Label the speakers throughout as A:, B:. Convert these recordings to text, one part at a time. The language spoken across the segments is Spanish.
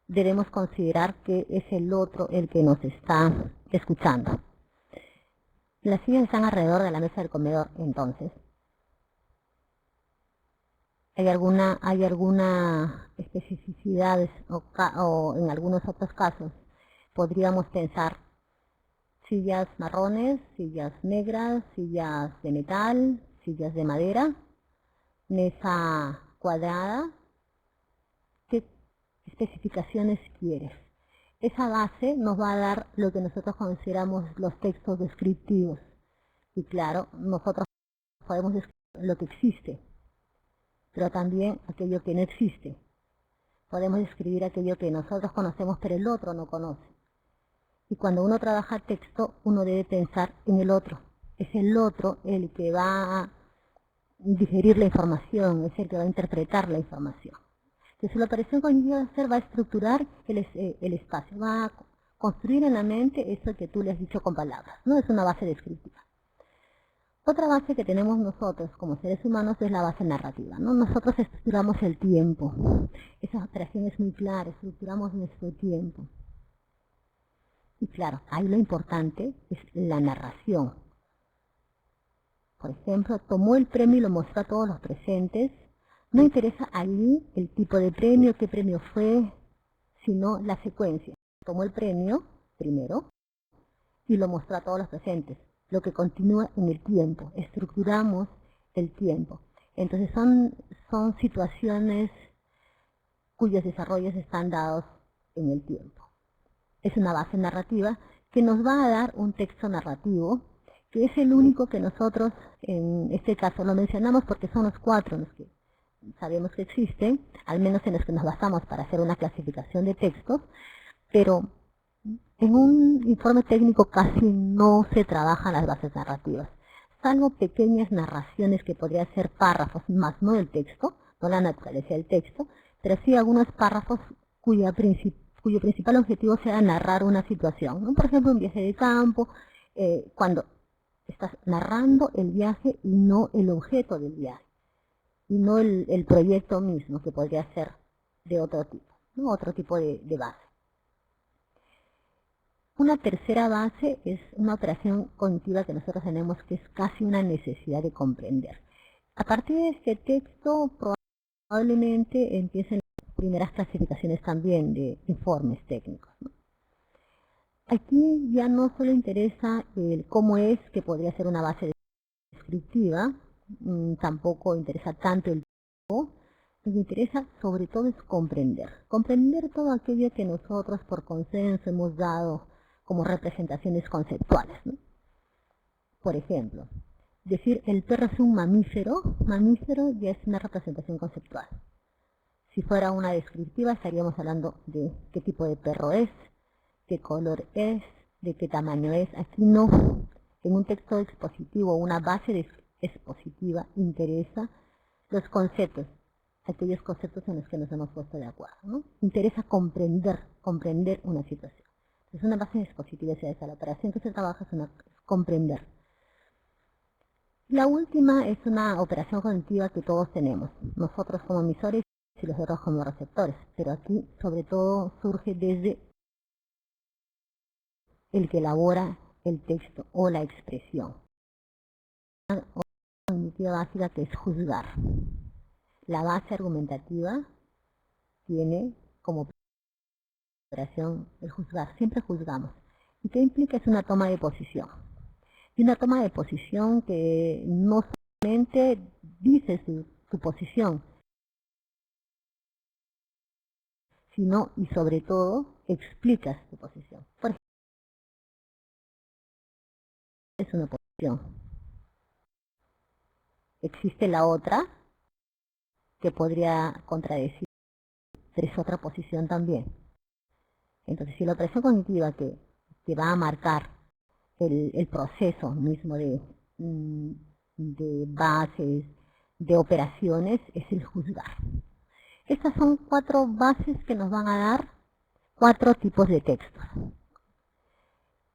A: debemos considerar que es el otro el que nos está escuchando. Las sillas están alrededor de la mesa del comedor, entonces. ¿Hay alguna especificidad o en algunos otros casos podríamos pensar sillas marrones, sillas negras, sillas de metal, sillas de madera, mesa cuadrada? ¿Qué especificaciones quieres? Esa base nos va a dar lo que nosotros consideramos los textos descriptivos. Y claro, nosotros podemos describir lo que existe, pero también aquello que no existe. Podemos describir aquello que nosotros conocemos pero el otro no conoce. Y cuando uno trabaja texto, uno debe pensar en el otro. Es el otro el que va a digerir la información, es el que va a interpretar la información. Entonces la operación cognitiva va a estructurar el espacio, va a construir en la mente eso que tú le has dicho con palabras. No es una base descriptiva. Otra base que tenemos nosotros como seres humanos es la base narrativa, ¿no? Nosotros estructuramos el tiempo. Esa operación es muy clara, estructuramos nuestro tiempo. Y claro, ahí lo importante es la narración. Por ejemplo, tomó el premio y lo mostró a todos los presentes. No interesa allí el tipo de premio, qué premio fue, sino la secuencia. Tomó el premio primero y lo mostró a todos los presentes, lo que continúa en el tiempo. Estructuramos el tiempo. Entonces son situaciones cuyos desarrollos están dados en el tiempo. Es una base narrativa que nos va a dar un texto narrativo, que es el único que nosotros, en este caso lo mencionamos porque son los 4 en los que sabemos que existen, al menos en los que nos basamos para hacer una clasificación de textos, pero en un informe técnico casi no se trabajan las bases narrativas, salvo pequeñas narraciones que podrían ser párrafos, más no el texto, no la naturaleza del texto, pero sí algunos párrafos cuyo principal objetivo sea narrar una situación, ¿no? Por ejemplo, un viaje de campo, cuando estás narrando el viaje y no el objeto del viaje, y no el proyecto mismo, que podría ser de otro tipo, ¿no? Otro tipo de base. Una tercera base es una operación cognitiva que nosotros tenemos, que es casi una necesidad de comprender. A partir de este texto probablemente empiecen las primeras clasificaciones también de informes técnicos, ¿no? Aquí ya no solo interesa el cómo es, que podría ser una base descriptiva, tampoco interesa tanto el tipo. Lo que interesa sobre todo es comprender todo aquello que nosotros por consenso hemos dado como representaciones conceptuales, ¿no? Por ejemplo, decir el perro es un mamífero ya es una representación conceptual. Si fuera una descriptiva estaríamos hablando de qué tipo de perro es, qué color es, de qué tamaño es. Aquí no. En un texto expositivo, una base expositiva interesa los conceptos, aquellos conceptos en los que nos hemos puesto de acuerdo, ¿no? Interesa comprender una situación. Es una base expositiva, esa la operación que se trabaja es comprender. La última es una operación cognitiva que todos tenemos, nosotros como emisores y los otros como receptores, pero aquí sobre todo surge desde el que elabora el texto o la expresión. Una cognitiva básica que es juzgar. La base argumentativa tiene como operación el juzgar, siempre juzgamos. ¿Y qué implica? Es una toma de posición. Y una toma de posición que no solamente dice su posición, sino y sobre todo explicas tu posición. Por ejemplo, es una posición. Existe la otra que podría contradecir, pero es otra posición también. Entonces, si la operación cognitiva que va a marcar el proceso mismo de bases, de operaciones, es el juzgar. Estas son 4 bases que nos van a dar 4 tipos de textos.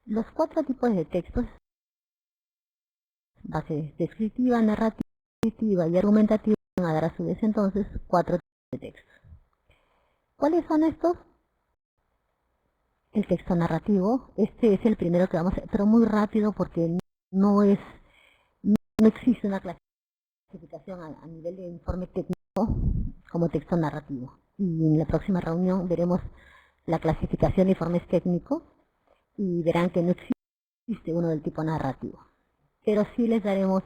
A: Los 4 tipos de textos, base descriptiva, narrativa y argumentativa, van a dar a su vez entonces 4 tipos de textos. ¿Cuáles son estos? el texto narrativo. Este es el primero que vamos a hacer, pero muy rápido porque no existe una clasificación a nivel de informe técnico como texto narrativo. Y en la próxima reunión veremos la clasificación de informes técnicos y verán que no existe uno del tipo narrativo. Pero sí les daremos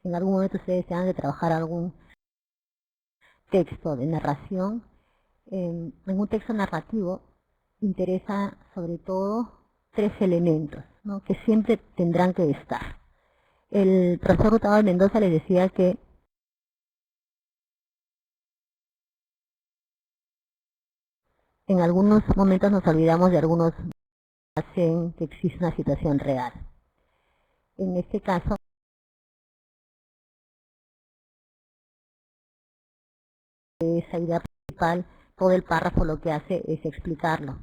A: en algún momento ustedes tengan de trabajar algún texto de narración. En un texto narrativo interesa sobre todo 3 elementos, ¿no?, que siempre tendrán que estar. El profesor Hurtado de Mendoza les decía que en algunos momentos nos olvidamos de algunos hacen que existe una situación real. En este caso, esa idea principal, todo el párrafo lo que hace es explicarlo.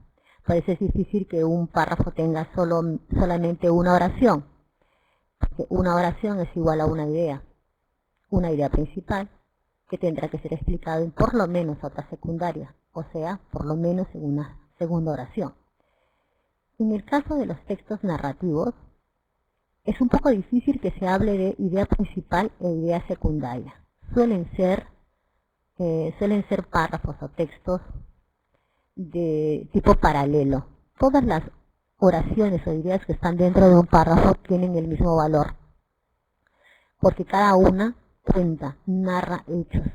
A: Por eso es difícil que un párrafo tenga solamente una oración, porque una oración es igual a una idea principal que tendrá que ser explicado en por lo menos otra secundaria, o sea, por lo menos en una segunda oración. En el caso de los textos narrativos, es un poco difícil que se hable de idea principal e idea secundaria. Suelen ser párrafos o textos de tipo paralelo. Todas las oraciones o ideas que están dentro de un párrafo tienen el mismo valor, porque cada una cuenta, narra hechos,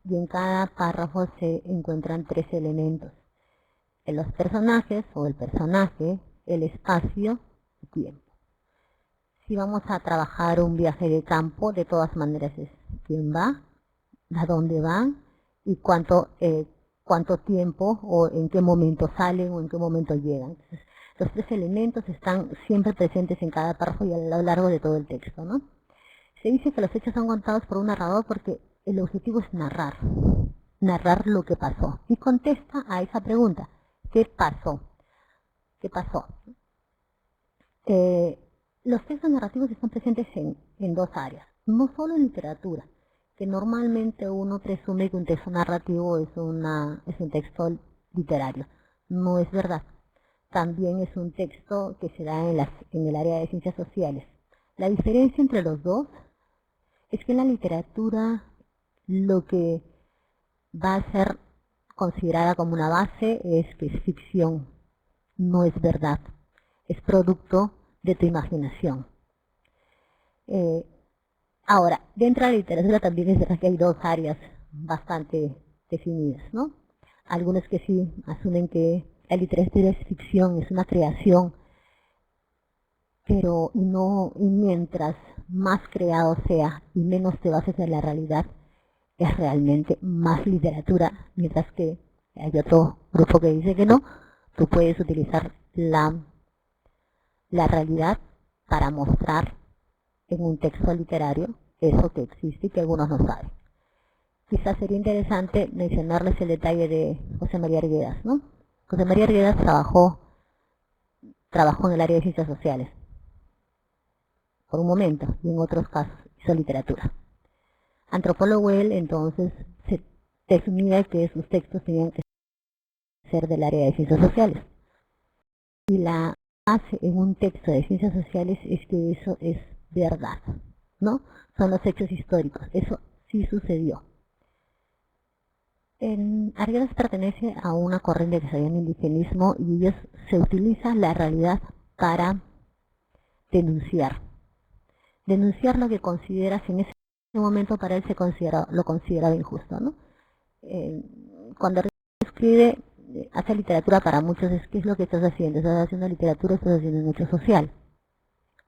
A: y en cada párrafo se encuentran 3 elementos: los personajes o el personaje, el espacio y tiempo. Si vamos a trabajar un viaje de campo, de todas maneras es quién va, a dónde van y cuánto tiempo o en qué momento salen o en qué momento llegan. Entonces, los 3 elementos están siempre presentes en cada párrafo y a lo largo de todo el texto, ¿no? Se dice que los hechos son contados por un narrador porque el objetivo es narrar lo que pasó. Y contesta a esa pregunta: ¿qué pasó? ¿Qué pasó? Los textos narrativos están presentes en 2 áreas, no solo en literatura, que normalmente uno presume que un texto narrativo es un texto literario. No es verdad. También es un texto que se da en el área de ciencias sociales. La diferencia entre los dos es que en la literatura lo que va a ser considerada como una base es que es ficción, no es verdad, es producto de tu imaginación. Ahora, dentro de la literatura también es verdad que hay 2 áreas bastante definidas, ¿no? Algunos que sí asumen que la literatura es ficción, es una creación, pero y mientras más creado sea y menos te bases en la realidad, es realmente más literatura, mientras que hay otro grupo que dice que no, tú puedes utilizar la realidad para mostrar en un texto literario eso que existe y que algunos no saben. Quizás sería interesante mencionarles el detalle de José María Arguedas, ¿no? José María Arguedas trabajó en el área de ciencias sociales, por un momento, y en otros casos hizo literatura. Antropólogo él, entonces se presumía que sus textos tenían que ser del área de ciencias sociales. Y la base en un texto de ciencias sociales es que eso es verdad, ¿no? Son los hechos históricos, eso sí sucedió. Arguedas pertenece a una corriente que se llama indigenismo y se utiliza la realidad para denunciar lo que consideras en ese momento para él lo consideraba injusto, ¿no? Cuando escribe, hace literatura para muchos, ¿qué es lo que estás haciendo? Estás haciendo literatura, estás haciendo un hecho social.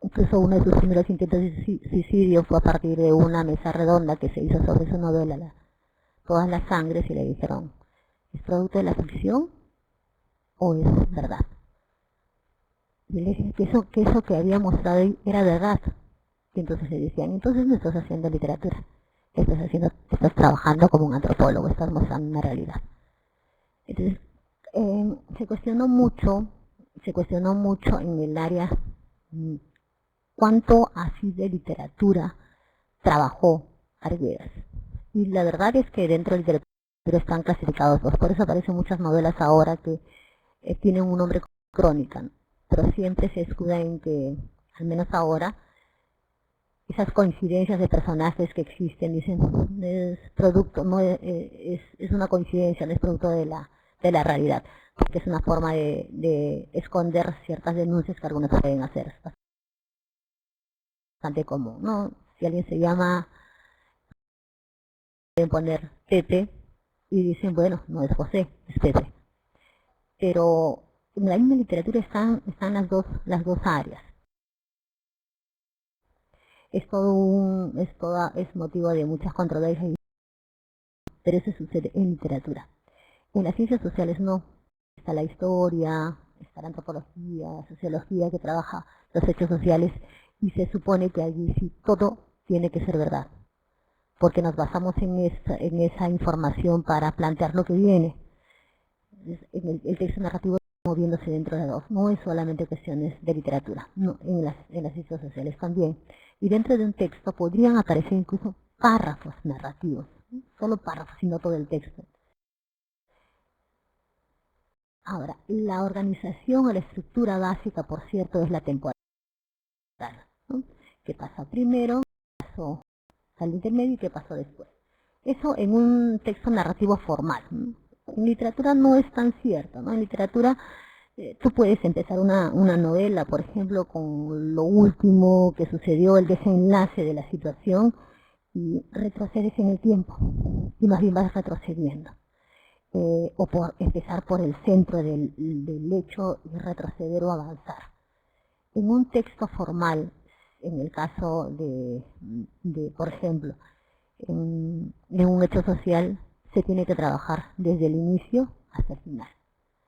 A: Incluso uno de sus primeros intentos de suicidio fue a partir de una mesa redonda que se hizo sobre su novela, Todas las sangres, y le dijeron: ¿es producto de la ficción o es verdad? Y él decía que eso que había mostrado ahí era verdad. Y entonces le decían: entonces no estás haciendo literatura, estás trabajando como un antropólogo, estás mostrando una realidad. Entonces, se cuestionó mucho en el área cuánto así de literatura trabajó Arguedas. Y la verdad es que dentro de literatura están clasificados 2, por eso aparecen muchas novelas ahora que tienen un nombre crónica, ¿no? Pero siempre se escuda en que, al menos ahora, esas coincidencias de personajes que existen, dicen, es producto, no es una coincidencia, no es producto de la realidad, porque es una forma de esconder ciertas denuncias que algunos pueden hacer. Es bastante común, ¿no? Si alguien se llama, pueden poner Pepe y dicen, bueno, no es José, es Pepe. Pero en la misma literatura están las dos áreas. Es motivo de muchas controversias, pero eso sucede en literatura. En las ciencias sociales no. Está la historia, está la antropología, sociología que trabaja los hechos sociales y se supone que allí sí todo tiene que ser verdad, porque nos basamos en esa información para plantear lo que viene. En el texto narrativo moviéndose dentro de dos, no es solamente cuestiones de literatura, no, en las ciencias sociales también. Y dentro de un texto podrían aparecer incluso párrafos narrativos, ¿no? Solo párrafos y no todo el texto. Ahora, la organización o la estructura básica, por cierto, es la temporal, ¿no? ¿Qué pasa primero? ¿Qué pasó al intermedio y qué pasó después? Eso en un texto narrativo formal, ¿no? En literatura no es tan cierto, ¿no? En literatura tú puedes empezar una novela, por ejemplo, con lo último que sucedió, el desenlace de la situación, y retrocedes en el tiempo, y más bien vas retrocediendo. O por empezar por el centro del hecho y retroceder o avanzar. En un texto formal, en el caso por ejemplo, en un hecho social, se tiene que trabajar desde el inicio hasta el final.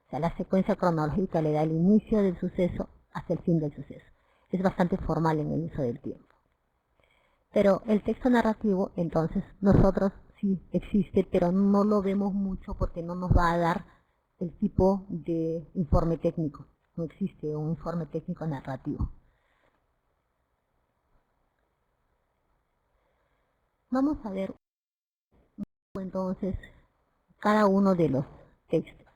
A: O sea, la secuencia cronológica le da el inicio del suceso hasta el fin del suceso. Es bastante formal en el uso del tiempo. Pero el texto narrativo, entonces, nosotros sí existe, pero no lo vemos mucho porque no nos va a dar el tipo de informe técnico. No existe un informe técnico narrativo. Vamos a ver entonces cada uno de los textos.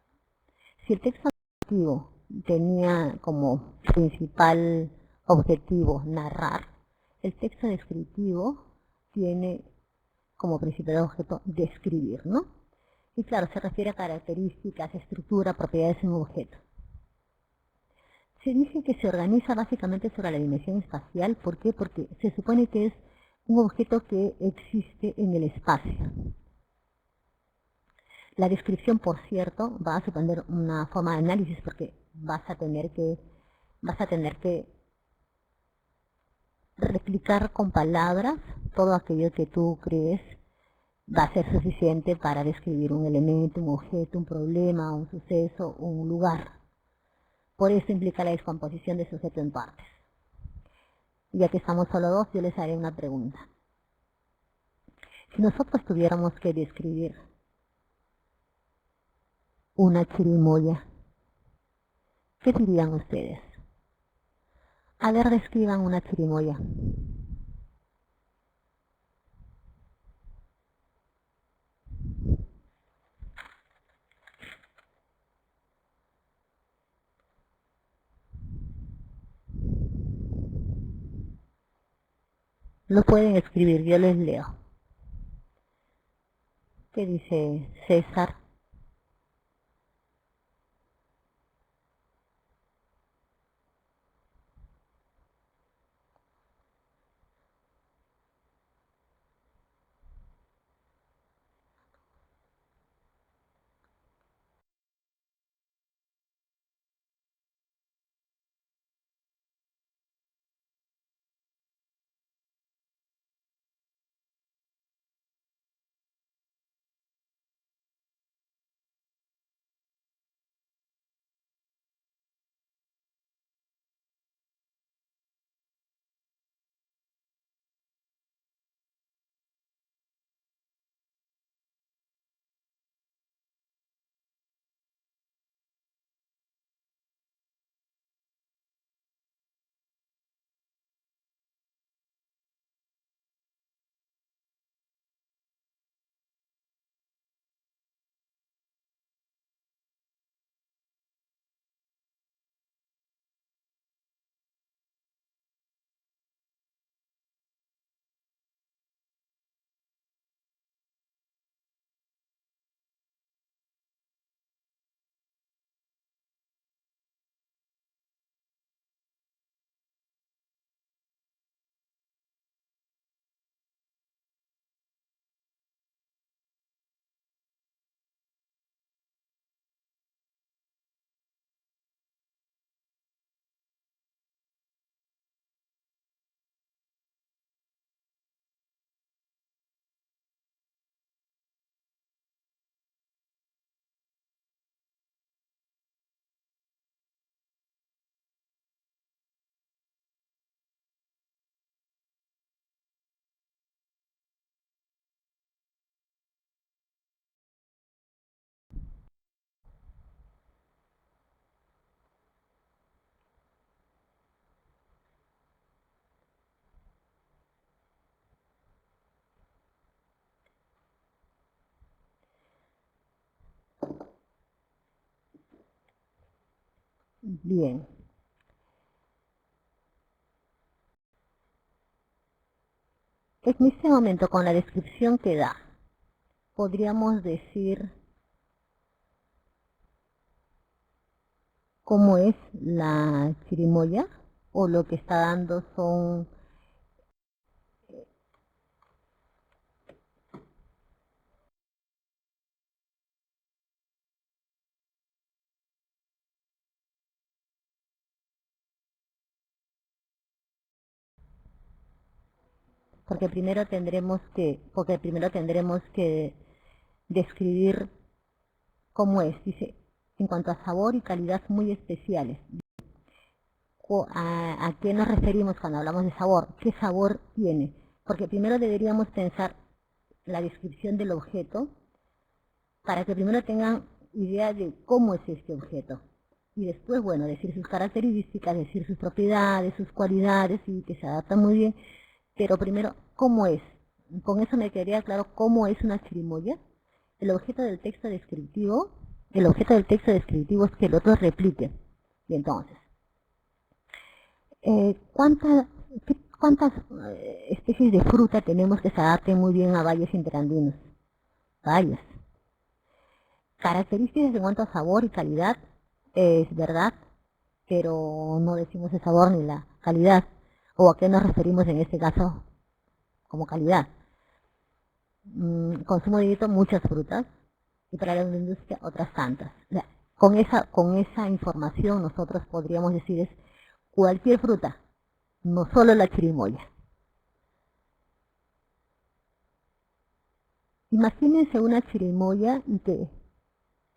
A: Si el texto narrativo tenía como principal objetivo narrar, el texto descriptivo tiene como principal objeto describir, ¿no? Y claro, se refiere a características, estructura, propiedades en un objeto. Se dice que se organiza básicamente sobre la dimensión espacial. ¿Por qué? Porque se supone que es un objeto que existe en el espacio. La descripción, por cierto, va a suponer una forma de análisis porque vas a tener que replicar con palabras todo aquello que tú crees va a ser suficiente para describir un elemento, un objeto, un problema, un suceso, un lugar. Por eso implica la descomposición de sujeto en partes. Ya que estamos solo dos, yo les haré una pregunta. Si nosotros tuviéramos que describir una chirimoya, ¿qué dirían ustedes? A ver, describan una chirimoya. Lo pueden escribir, yo les leo. ¿Qué dice César? Bien. En este momento, con la descripción que da, podríamos decir cómo es la chirimoya, o lo que está dando son... porque primero tendremos que describir cómo es. Dice, en cuanto a sabor y calidad muy especiales. ¿A qué nos referimos cuando hablamos de sabor? ¿Qué sabor tiene? Porque primero deberíamos pensar la descripción del objeto para que primero tengan idea de cómo es este objeto. Y después, bueno, decir sus características, decir sus propiedades, sus cualidades, y que se adapta muy bien. Pero primero, ¿cómo es? Con eso me quedaría claro cómo es una chirimoya. El objeto del texto descriptivo es que el otro replique. Y entonces, ¿cuántas especies de fruta tenemos que se adapten muy bien a valles interandinos? Varias. Características en cuanto a sabor y calidad, es verdad, pero no decimos el sabor ni la calidad. ¿O a qué nos referimos en este caso como calidad? Consumo directo, muchas frutas, y para la industria otras tantas. O sea, con esa información nosotros podríamos decir es cualquier fruta, no solo la chirimoya. Imagínense una chirimoya y que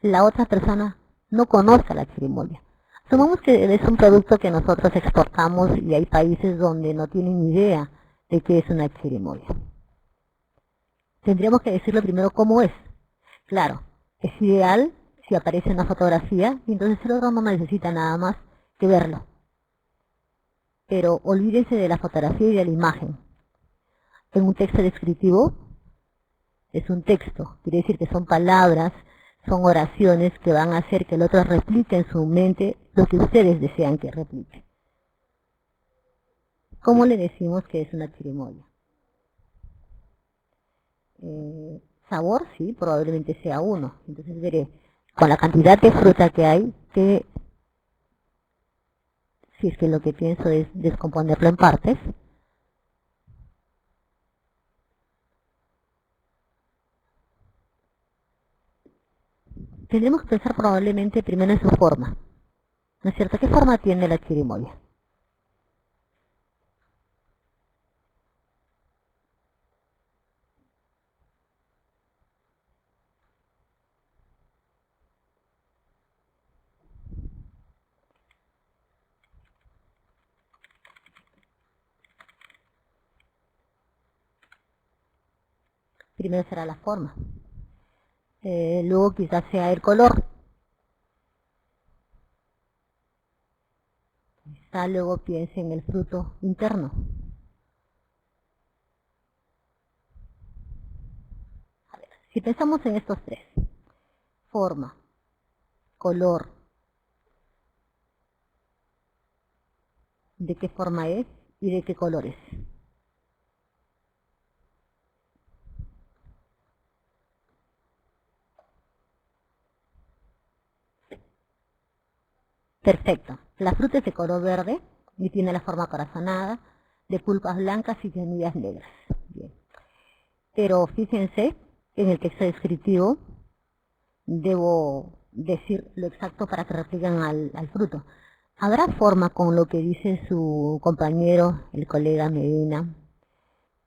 A: la otra persona no conozca la chirimoya. Supongamos que es un producto que nosotros exportamos y hay países donde no tienen idea de qué es una chirimoya. Tendríamos que decirle primero cómo es. Claro, es ideal si aparece una fotografía y entonces el otro no necesita nada más que verlo. Pero olvídense de la fotografía y de la imagen. En un texto descriptivo es un texto, quiere decir que son palabras, son oraciones que van a hacer que el otro replique en su mente lo que ustedes desean que replique. ¿Cómo le decimos que es una chirimoya? Sabor, sí, probablemente sea uno. Entonces veré, con la cantidad de fruta que hay, que si es que lo que pienso es descomponerlo en partes, tendremos que pensar probablemente primero en su forma. ¿No es cierto? ¿Qué forma tiene la chirimoya? Primero será la forma. Luego quizás sea el color. Quizá luego piense en el fruto interno. A ver, si pensamos en estos tres, forma, color, de qué forma es y de qué color es. Perfecto. La fruta es de color verde y tiene la forma corazonada, de pulpas blancas y semillas negras. Bien. Pero fíjense, en el texto descriptivo debo decir lo exacto para que repliquen al fruto. ¿Habrá forma con lo que dice su compañero, el colega Medina,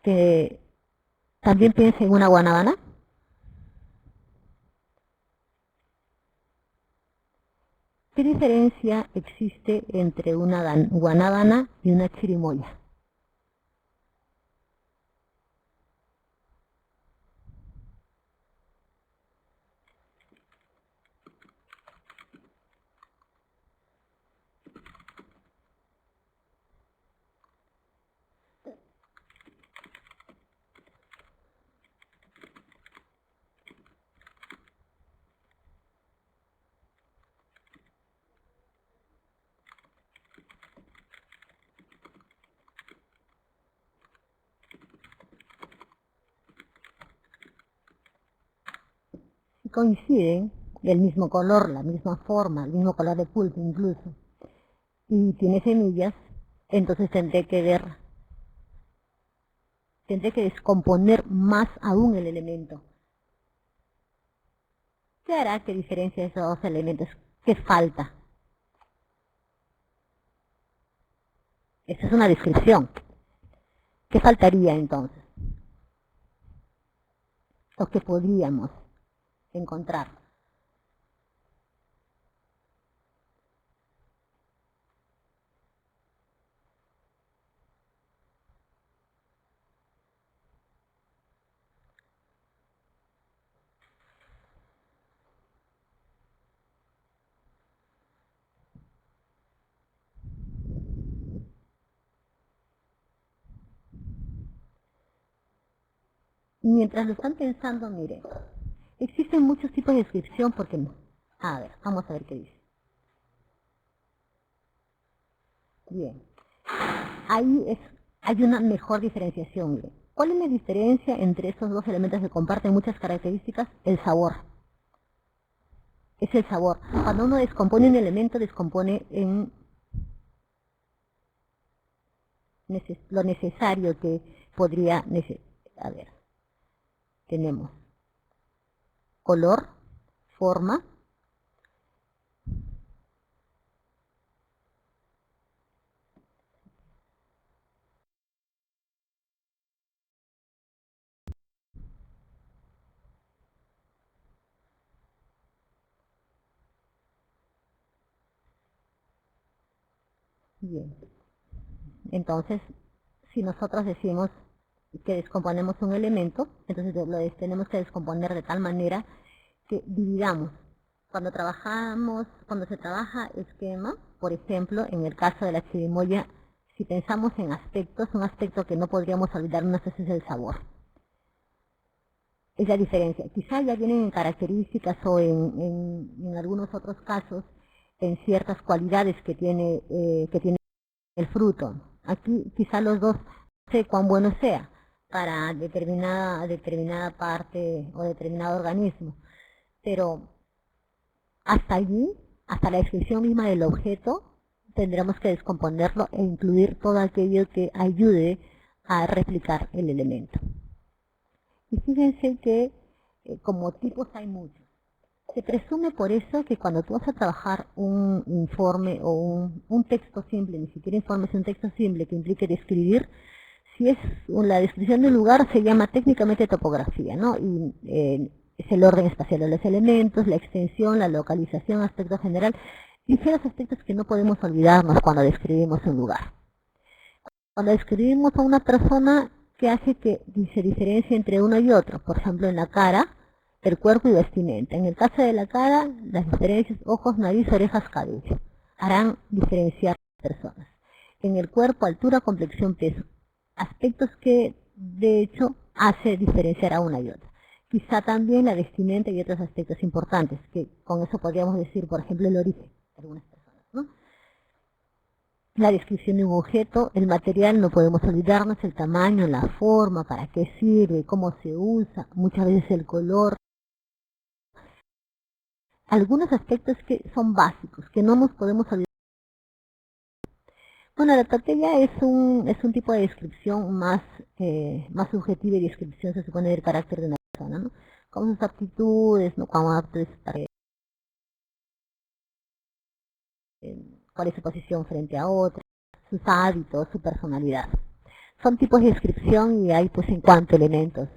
A: que también piense en una guanábana? ¿Qué diferencia existe entre una guanábana y una chirimoya? coinciden, del mismo color, la misma forma, el mismo color de pulpa incluso, y tiene semillas, entonces tendré que descomponer más aún el elemento. ¿Qué hará que diferencie esos dos elementos? ¿Qué falta? Esta es una descripción. ¿Qué faltaría entonces? ¿O qué podríamos encontrar? Mientras lo están pensando, mire, existen muchos tipos de descripción porque no. A ver, vamos a ver qué dice. Bien, hay una mejor diferenciación, mire. ¿Cuál es la diferencia entre estos dos elementos que comparten muchas características? El sabor. Es el sabor. Cuando uno descompone un elemento, descompone en lo necesario que podría a ver, tenemos color, forma, bien. Entonces, si nosotros decimos que descomponemos un elemento, entonces tenemos que descomponer de tal manera que dividamos. Cuando se trabaja esquema, por ejemplo, en el caso de la chirimoya, si pensamos en aspectos, un aspecto que no podríamos olvidarnos es el sabor. Es la diferencia. Quizá ya vienen en características o en algunos otros casos en ciertas cualidades que tiene el fruto. Aquí quizá los dos, no sé cuán bueno sea para determinada parte o determinado organismo, pero hasta allí, hasta la descripción misma del objeto, tendremos que descomponerlo e incluir todo aquello que ayude a replicar el elemento. Y fíjense que como tipos hay muchos. Se presume por eso que cuando tú vas a trabajar un informe o un texto simple, ni siquiera informe, es un texto simple que implique describir, si es la descripción de un lugar se llama técnicamente topografía, ¿no? Y es el orden espacial de los elementos, la extensión, la localización, aspecto general, ligeros aspectos que no podemos olvidarnos cuando describimos un lugar. Cuando describimos a una persona, ¿qué hace que se diferencie entre uno y otro? Por ejemplo, en la cara, el cuerpo y vestimenta. En el caso de la cara, las diferencias, ojos, nariz, orejas, cabello, harán diferenciar a las personas. En el cuerpo, altura, complexión, peso. Aspectos que, de hecho, hace diferenciar a una y otra. Quizá también la vestimenta y otros aspectos importantes, que con eso podríamos decir, por ejemplo, el origen de algunas personas, ¿no? La descripción de un objeto, el material, no podemos olvidarnos, el tamaño, la forma, para qué sirve, cómo se usa, muchas veces el color. Algunos aspectos que son básicos, que no nos podemos olvidar. Bueno, la tortilla es un tipo de descripción más subjetiva y descripción, se supone, del carácter de una persona, ¿no? Con sus aptitudes, ¿no? Cuál es su posición frente a otras, sus hábitos, su personalidad. Son tipos de descripción y hay pues en cuanto elementos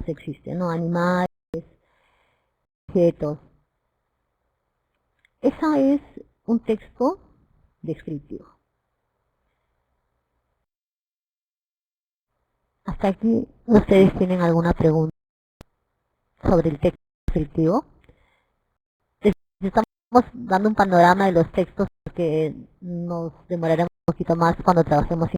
A: existen, ¿no? Animales, objetos. Esa es un texto descriptivo. Hasta aquí, ¿ustedes tienen alguna pregunta sobre el texto descriptivo? Estamos dando un panorama de los textos porque nos demoraremos un poquito más cuando trabajemos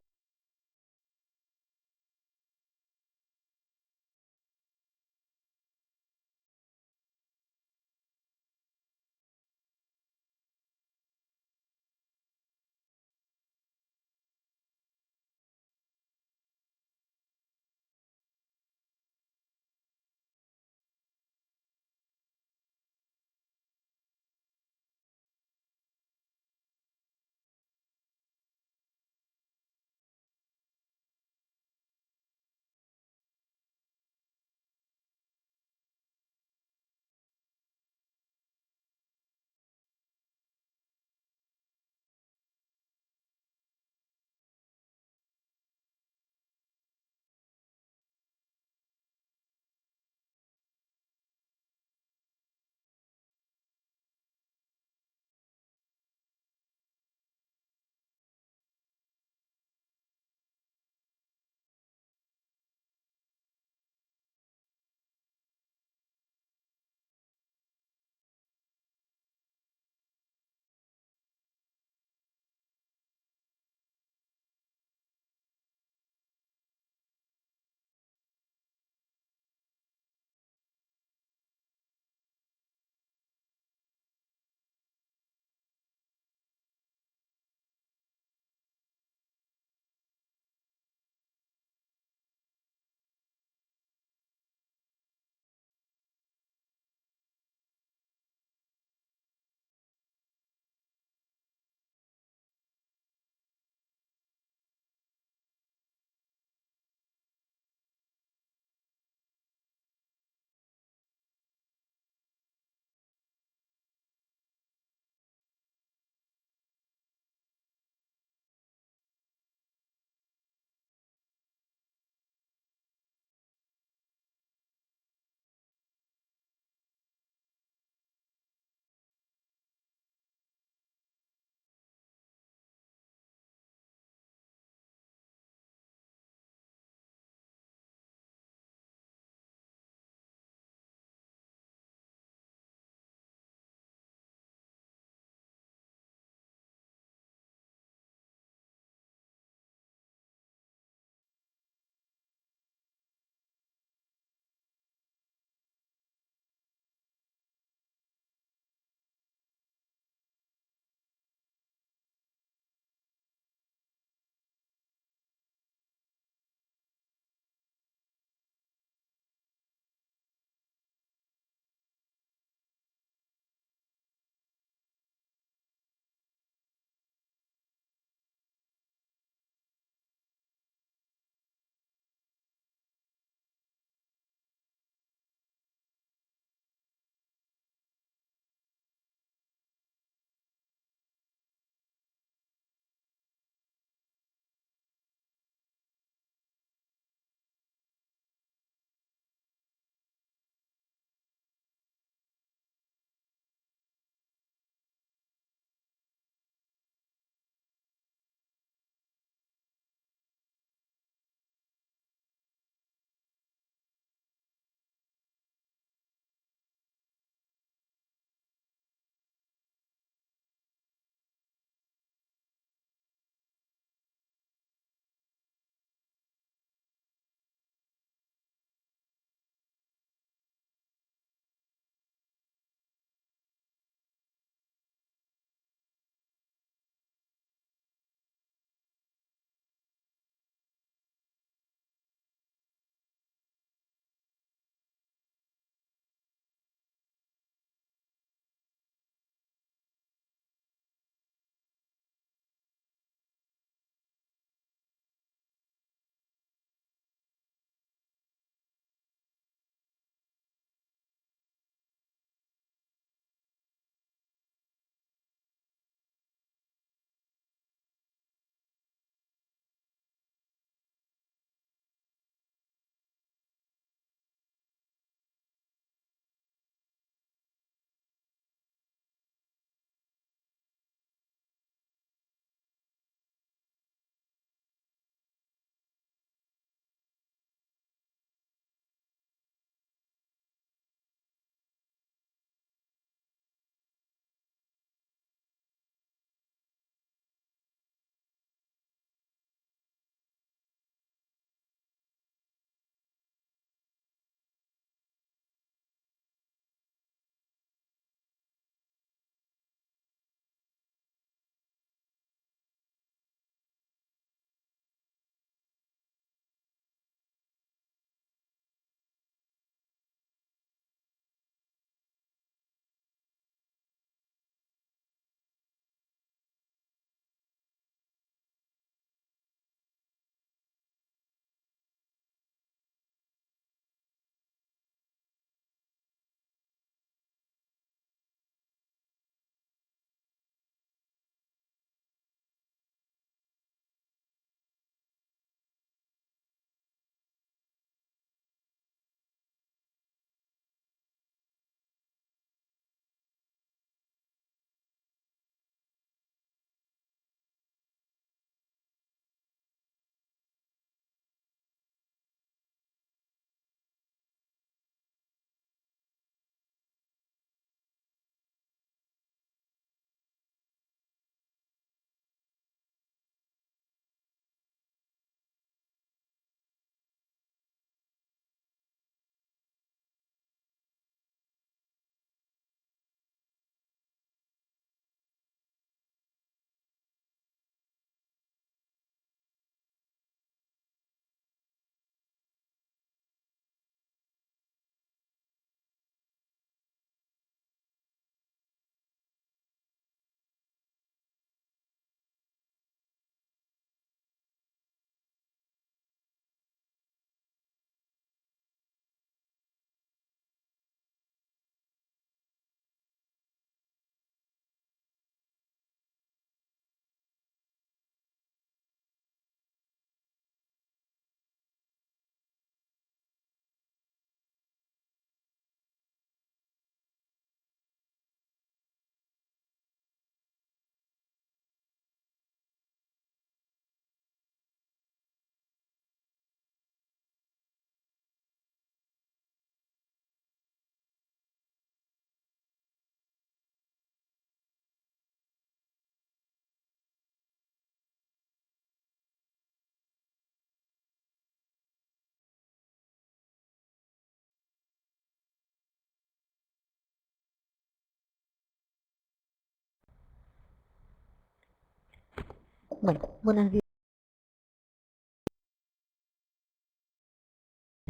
A: Bueno, buenos días.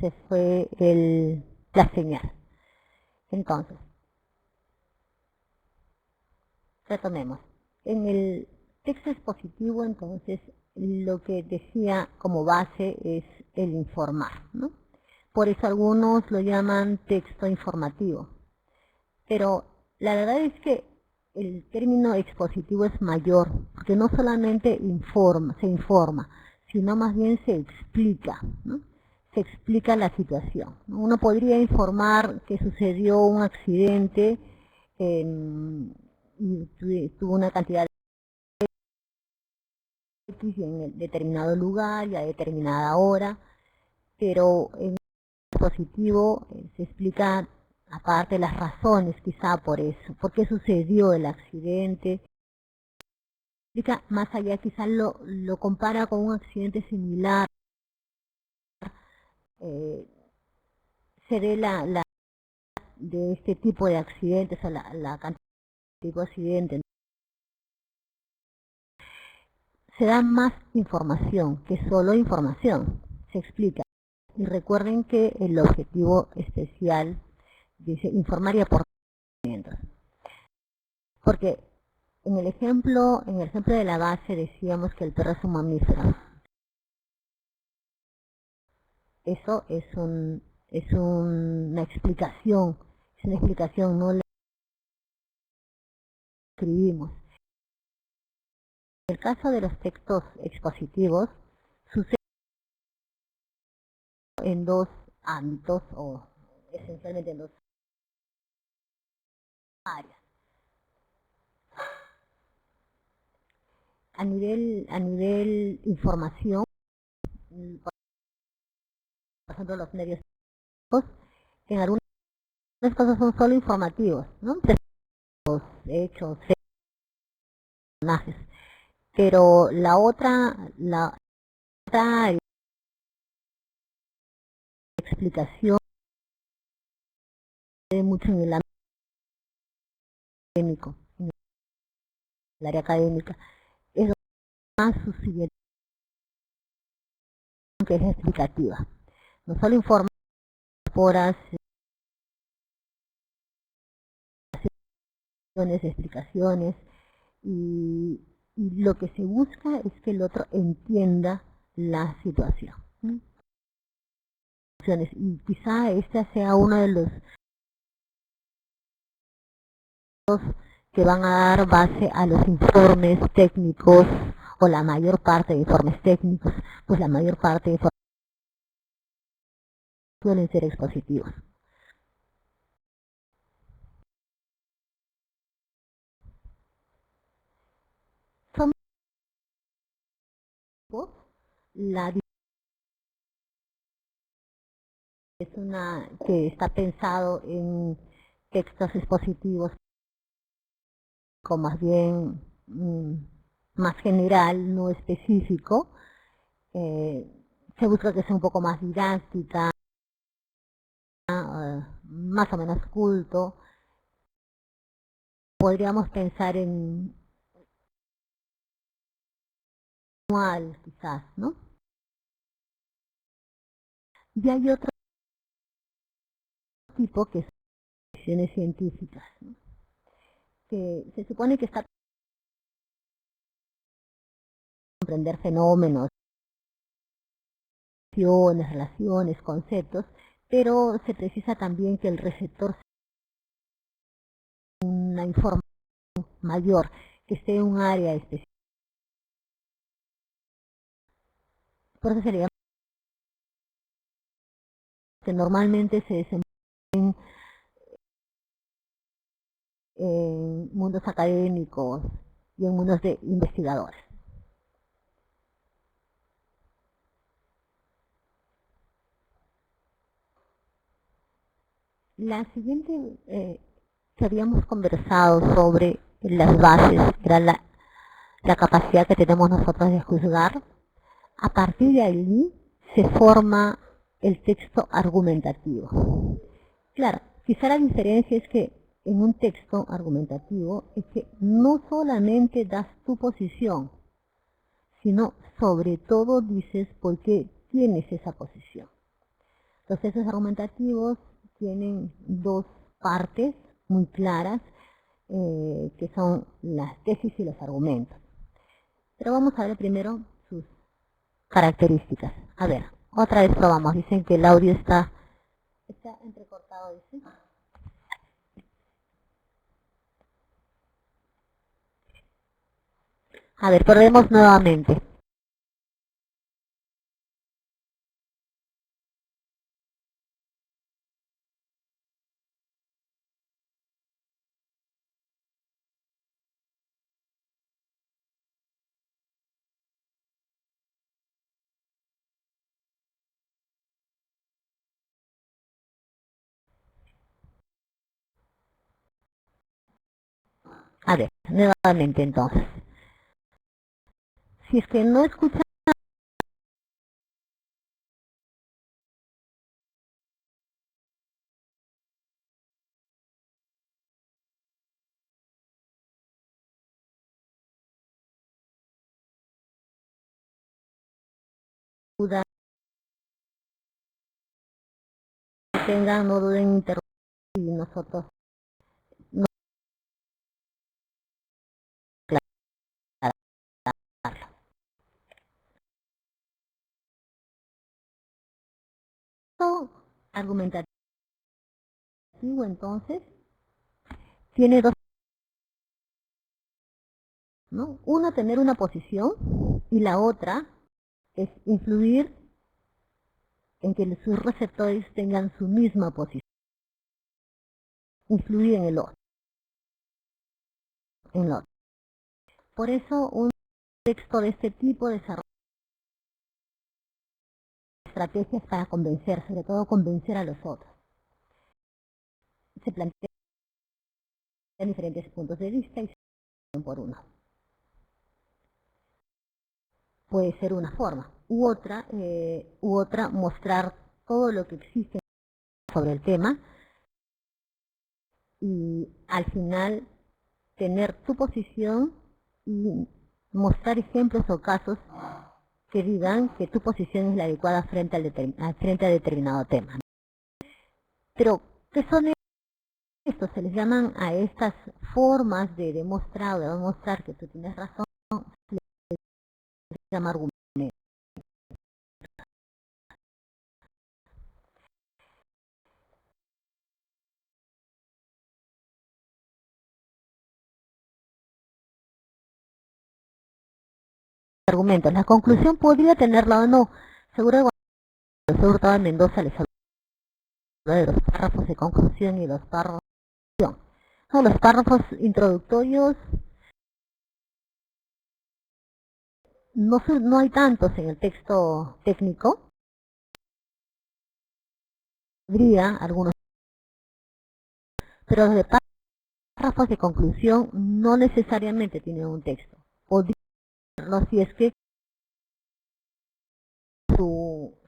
A: Se fue la señal. Entonces, retomemos. En el texto expositivo, entonces, lo que decía como base es el informar, ¿no? Por eso algunos lo llaman texto informativo. Pero la verdad es que el término expositivo es mayor, porque no solamente se informa, sino más bien se explica, ¿no? Se explica la situación, ¿no? Uno podría informar que sucedió un accidente y tuvo una cantidad de X en el determinado lugar y a determinada hora, pero en el dispositivo se explica aparte las razones quizá por eso, por qué sucedió el accidente, explica más allá, quizá lo compara con un accidente similar, se ve la de este tipo de accidentes o la cantidad de tipo de accidentes, se da más información que solo información, se explica. Y recuerden que el objetivo especial dice informar y aportar conocimientos. Porque en el ejemplo de la base decíamos que el perro es un mamífero. Eso es una explicación, no la escribimos. En el caso de los textos expositivos, sucede en dos ámbitos, o esencialmente en dos áreas. A nivel información, por ejemplo los medios, en algunas cosas son solo informativos, ¿no? Los hechos, personajes. Pero la otra explicación de mucho en el ámbito académico, en el área académica, es más su siguiente, que es explicativa. No solo informa por explicaciones, y lo que se busca es que el otro entienda la situación. Y quizá este sea uno de los que van a dar base a los informes técnicos, o la mayor parte de informes técnicos, pues la mayor parte de informes suelen ser expositivos. Son la es una que está pensado en textos expositivos como más bien más general, no específico. Se busca que sea un poco más didáctica, más o menos culto. Podríamos pensar en manual, quizás, ¿no? Y hay otro tipo que son cuestiones científicas, ¿no? Que se supone que está para comprender fenómenos, relaciones, conceptos, pero se precisa también que el receptor sea una información mayor, que esté en un área específica. Por eso se le llama, que normalmente se desenvuelven en mundos académicos y en mundos de investigadores. La siguiente que habíamos conversado sobre las bases era la capacidad que tenemos nosotros de juzgar. A partir de allí se forma el texto argumentativo. Claro, quizá la diferencia es que en un texto argumentativo es que no solamente das tu posición, sino sobre todo dices por qué tienes esa posición. Los textos argumentativos tienen dos partes muy claras, que son las tesis y los argumentos. Pero vamos a ver primero sus características. A ver, otra vez probamos. Dicen que el audio está entrecortado, dice. A ver, probemos nuevamente. A ver, nuevamente entonces. Si es que no escuchan, tengan, no duden en interrumpir y nosotros no aclararlo. Argumentativo entonces tiene dos, ¿no? Una, tener una posición, y la otra es influir en que sus receptores tengan su misma posición, influir en el otro, en lo otro. Por eso un texto de este tipo desarrolla estrategias para convencer, sobre todo convencer a los otros. Se plantean diferentes puntos de vista y se unen por uno. Puede ser una forma, u otra mostrar todo lo que existe sobre el tema y al final tener tu posición y mostrar ejemplos o casos que digan que tu posición es la adecuada frente a determinado tema. Pero, ¿qué son estos? Se les llaman a estas formas de demostrar o de demostrar que tú tienes razón, se les llama argumentos. La conclusión podría tenerla o no. Seguro el profesor Hurtado de Mendoza les habló de los párrafos de conclusión y los párrafos de conclusión. No, los párrafos introductorios no hay tantos en el texto técnico. Habría algunos, pero los de párrafos de conclusión no necesariamente tienen un texto. Podría tenerlo si es que su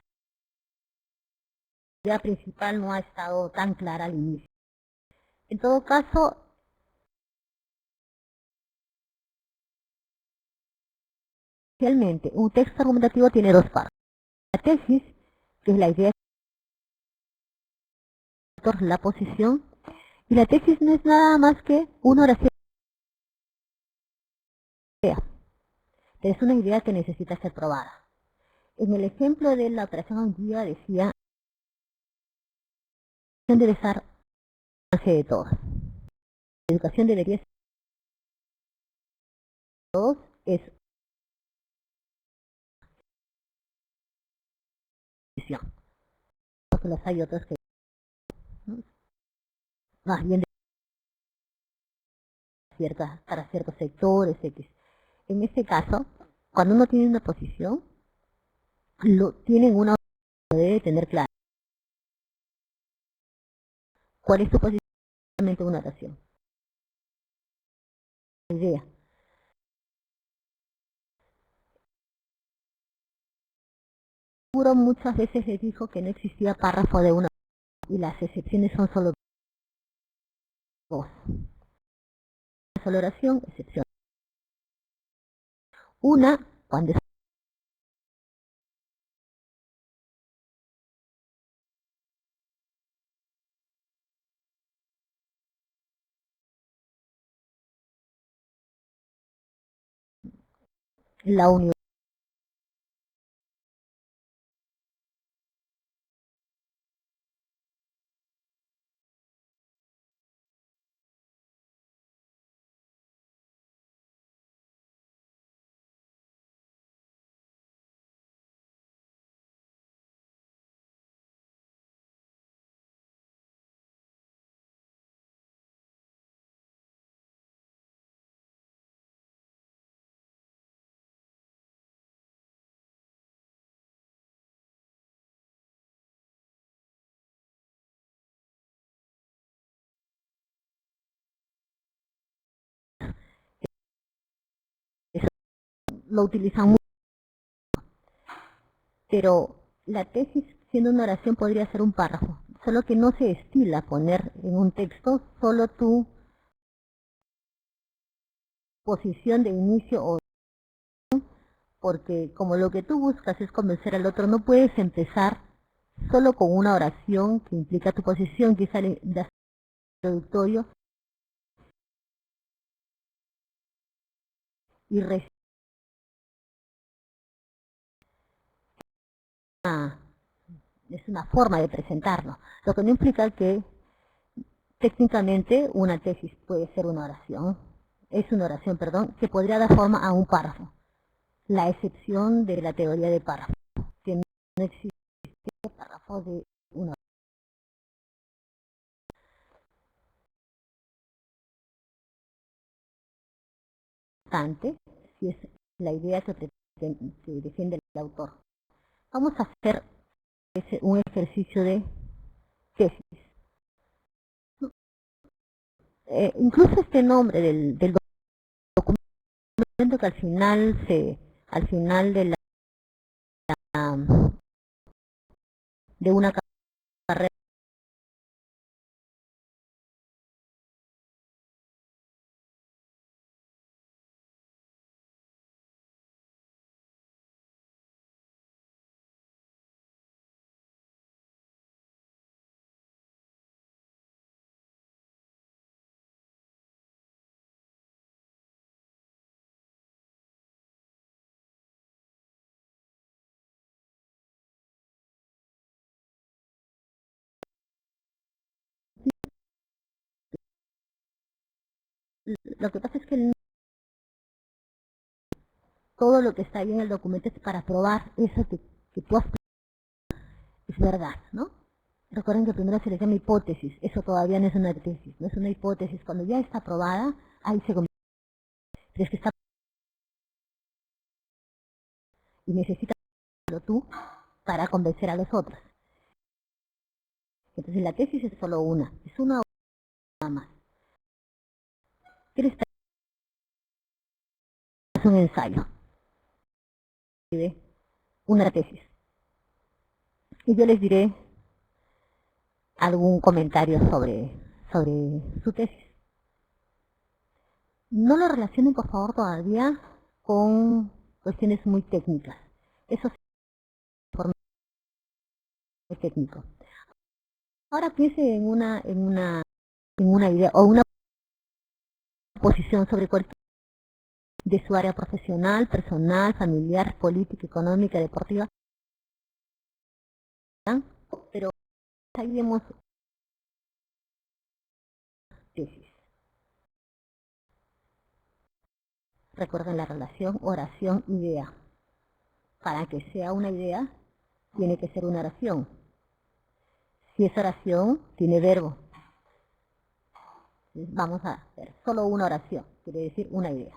A: idea principal no ha estado tan clara al inicio. En todo caso, realmente un texto argumentativo tiene dos partes. La tesis, que es la idea, la posición, y la tesis no es nada más que una oración. Es una idea que necesita ser probada. En el ejemplo de la operación auditiva decía, debe estar de todos. La educación debería ser de todos, es visión. Porque los hay otros que, ¿no? Más bien para ciertos sectores X. En este caso, cuando uno tiene una posición, lo tienen una, debe tener claro cuál es su posición en una oración. La idea. Seguro muchas veces les dijo que no existía párrafo de una y las excepciones son solo dos. Solo oración, excepción. Una, cuando la universidad. Lo utilizan mucho, pero la tesis, siendo una oración, podría ser un párrafo, solo que no se estila poner en un texto solo tu posición de inicio, o porque como lo que tú buscas es convencer al otro, no puedes empezar solo con una oración que implica tu posición, quizá el introductorio, y es una forma de presentarlo, lo que no implica que técnicamente una tesis puede ser una oración, es una oración, perdón, que podría dar forma a un párrafo, la excepción de la teoría de párrafo, que no existe párrafo de una bastante, si es la idea que defiende el autor. Vamos a hacer un ejercicio de tesis. Incluso este nombre del documento, que al final de una carrera, lo que pasa es que todo lo que está ahí en el documento es para probar eso que tú has, es verdad, ¿no? Recuerden que primero se le llama hipótesis, eso todavía no es una tesis, no es una hipótesis. Cuando ya está probada, ahí se convierte. Pero es que está, y necesitas hacerlo tú para convencer a los otros. Entonces la tesis es solo una, es una nada más. Es un ensayo, una tesis. Y yo les diré algún comentario sobre su tesis. No lo relacionen, por favor, todavía con cuestiones muy técnicas. Eso es muy técnico. Ahora piense en una idea o una posición sobre cualquier de su área profesional, personal, familiar, política, económica, deportiva, ¿verdad? Pero ahí vemos tesis. Recuerden la relación oración-idea. Para que sea una idea, tiene que ser una oración. Si es oración, tiene verbo. Vamos a hacer solo una oración, quiere decir una idea.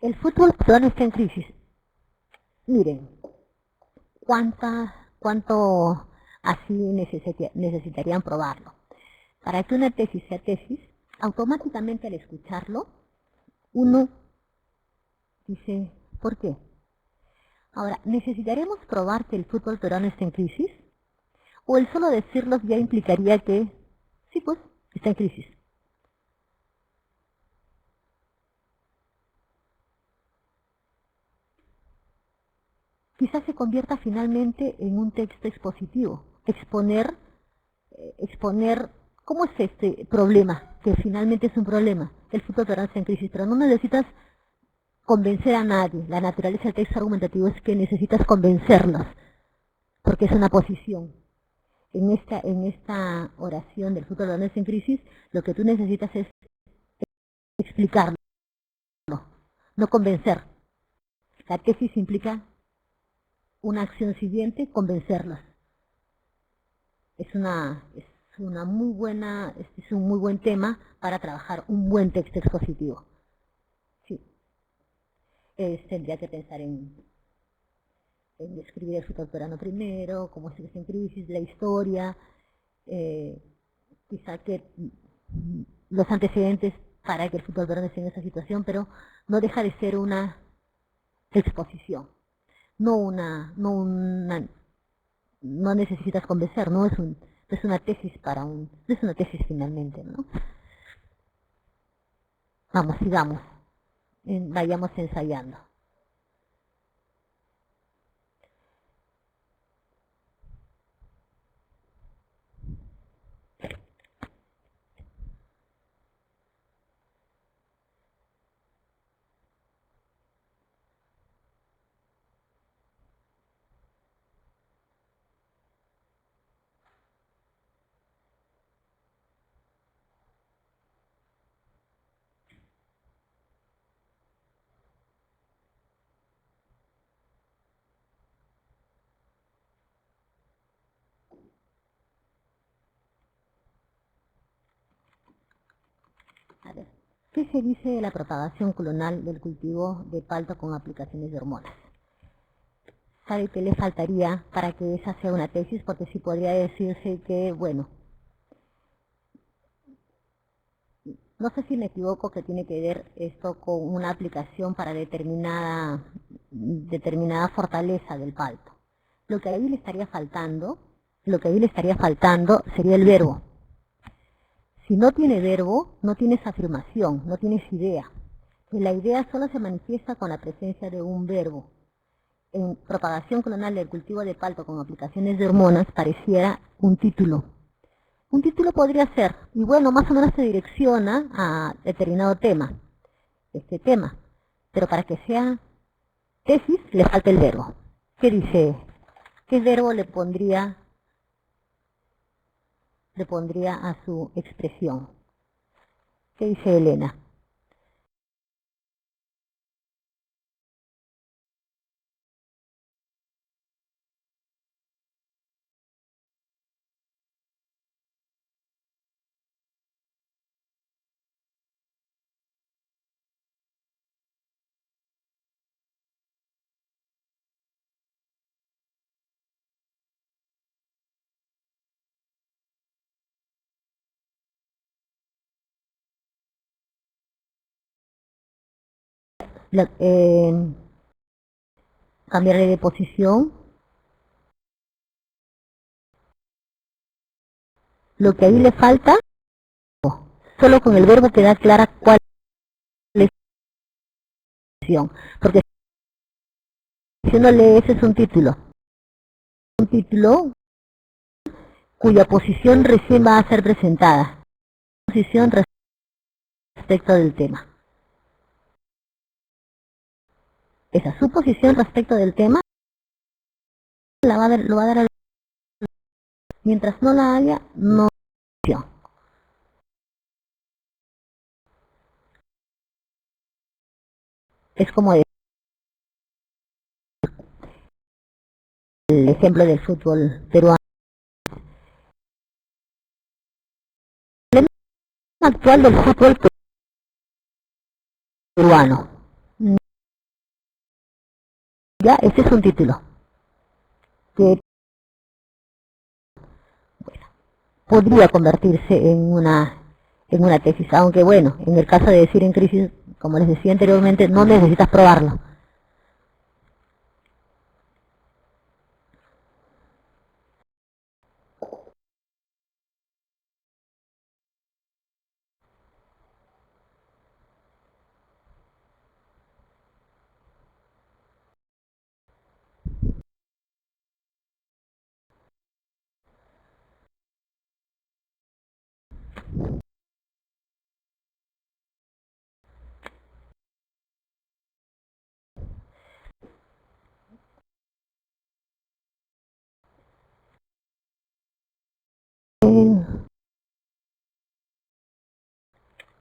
A: El fútbol peruano está en crisis. Miren, cuánto Así necesitarían probarlo. Para que una tesis sea tesis, automáticamente al escucharlo, uno dice, ¿por qué? Ahora, ¿necesitaremos probar que el fútbol peruano está en crisis? ¿O el solo decirlo ya implicaría que, sí pues, está en crisis? Quizás se convierta finalmente en un texto expositivo, exponer cómo es este problema, que finalmente es un problema, que el fútbol peruano está en crisis, pero no necesitas convencer a nadie. La naturaleza del texto argumentativo es que necesitas convencerlos, porque es una posición. En esta oración del fútbol peruano está en crisis, lo que tú necesitas es explicarlo, no convencer. La tesis implica una acción siguiente, convencerlos. Es una muy buena, es un muy buen tema para trabajar un buen texto expositivo. Sí. Tendría que pensar en escribir el fútbol peruano primero, cómo es que está en crisis, la historia, quizá que los antecedentes para que el fútbol peruano esté en esa situación, pero no deja de ser una exposición, no necesitas convencer, no es una tesis no es una tesis finalmente, ¿no? Vamos, sigamos, vayamos ensayando. A ver, ¿qué se dice de la propagación clonal del cultivo de palta con aplicaciones de hormonas? ¿Sabe qué le faltaría para que esa sea una tesis? Porque sí podría decirse que, bueno, no sé si me equivoco que tiene que ver esto con una aplicación para determinada fortaleza del palto. Lo que ahí le estaría faltando, sería el verbo. Si no tiene verbo, no tienes afirmación, no tienes idea. Y la idea solo se manifiesta con la presencia de un verbo. En propagación clonal del cultivo de palto con aplicaciones de hormonas pareciera un título. Un título podría ser, y bueno, más o menos se direcciona a determinado tema, este tema. Pero para que sea tesis le falta el verbo. ¿Qué dice? ¿Qué verbo le pondría a su expresión? ¿Qué dice Elena? La, cambiarle de posición. Lo que ahí le falta, solo con el verbo queda clara cuál es la expresión. Porque si uno lee, ese es un título. Un título cuya posición recién va a ser presentada. Posición respecto del tema. Esa su posición respecto del tema lo va a dar al... Mientras no la haya, no. Es como el ejemplo del fútbol peruano. El actual del fútbol peruano. Ya, este es un título. Que podría convertirse en una tesis, aunque bueno, en el caso de decir en crisis, como les decía anteriormente, no necesitas probarlo.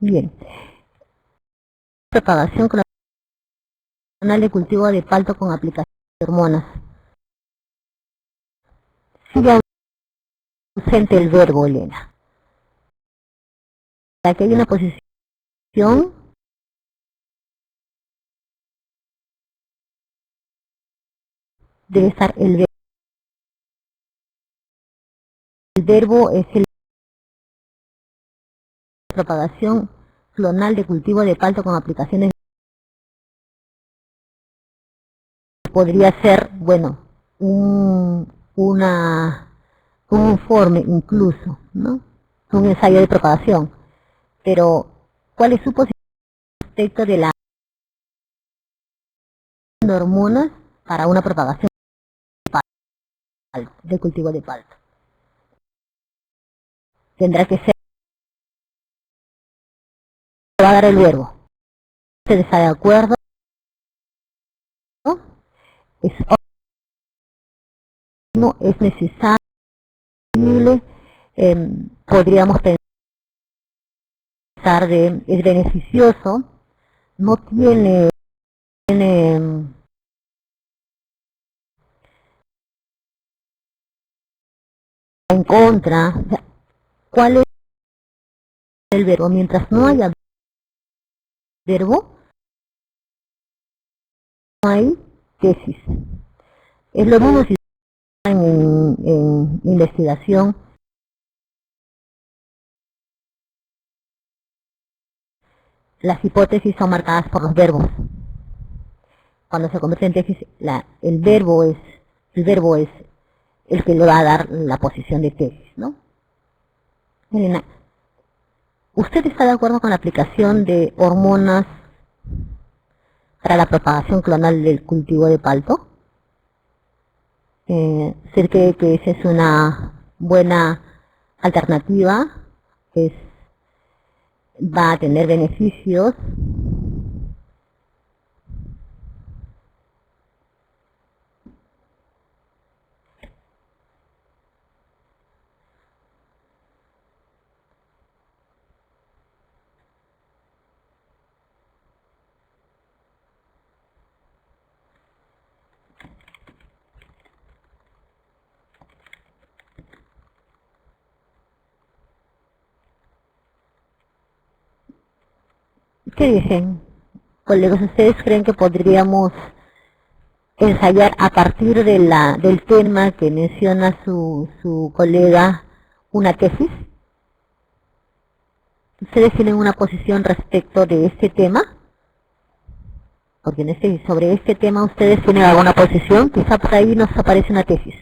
A: Bien, propagación clonal de cultivo de palto con aplicación de hormonas. Sigue ausente el verbo, Elena. Aquí hay una posición debe estar el verbo. El verbo es el propagación clonal de cultivo de palto con aplicaciones. Podría ser, bueno, un informe incluso, ¿no? Un ensayo de propagación. Pero, ¿cuál es su posición respecto de la de hormonas para una propagación de cultivo de palto? Tendrá que ser, va a dar el verbo. ¿Usted está de acuerdo? ¿No? No es necesario, podríamos pensar de, es beneficioso, no tiene en contra. O sea, ¿cuál es el verbo? Mientras no haya verbo, no hay tesis. Es lo mismo si en investigación. Las hipótesis son marcadas por los verbos. Cuando se convierte en tesis, el verbo es el que le va a dar la posición de tesis, ¿no? Elena, ¿usted está de acuerdo con la aplicación de hormonas para la propagación clonal del cultivo de palto? ¿Usted cree que esa es una buena alternativa? Es, ¿Va a tener beneficios? ¿Qué dicen, colegas? ¿Ustedes creen que podríamos ensayar a partir de del tema que menciona su colega una tesis? ¿Ustedes tienen una posición respecto de este tema? Porque sobre este tema ustedes tienen alguna posición, quizá por ahí nos aparece una tesis.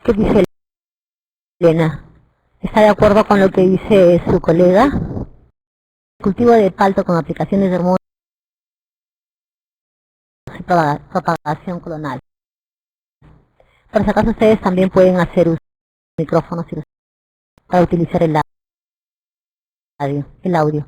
A: ¿Qué dice Elena? ¿Está de acuerdo con lo que dice su colega? cultivo de palto con aplicaciones de hormonas y propagación clonal. Por si acaso ustedes también pueden hacer uso de micrófonos para utilizar el audio.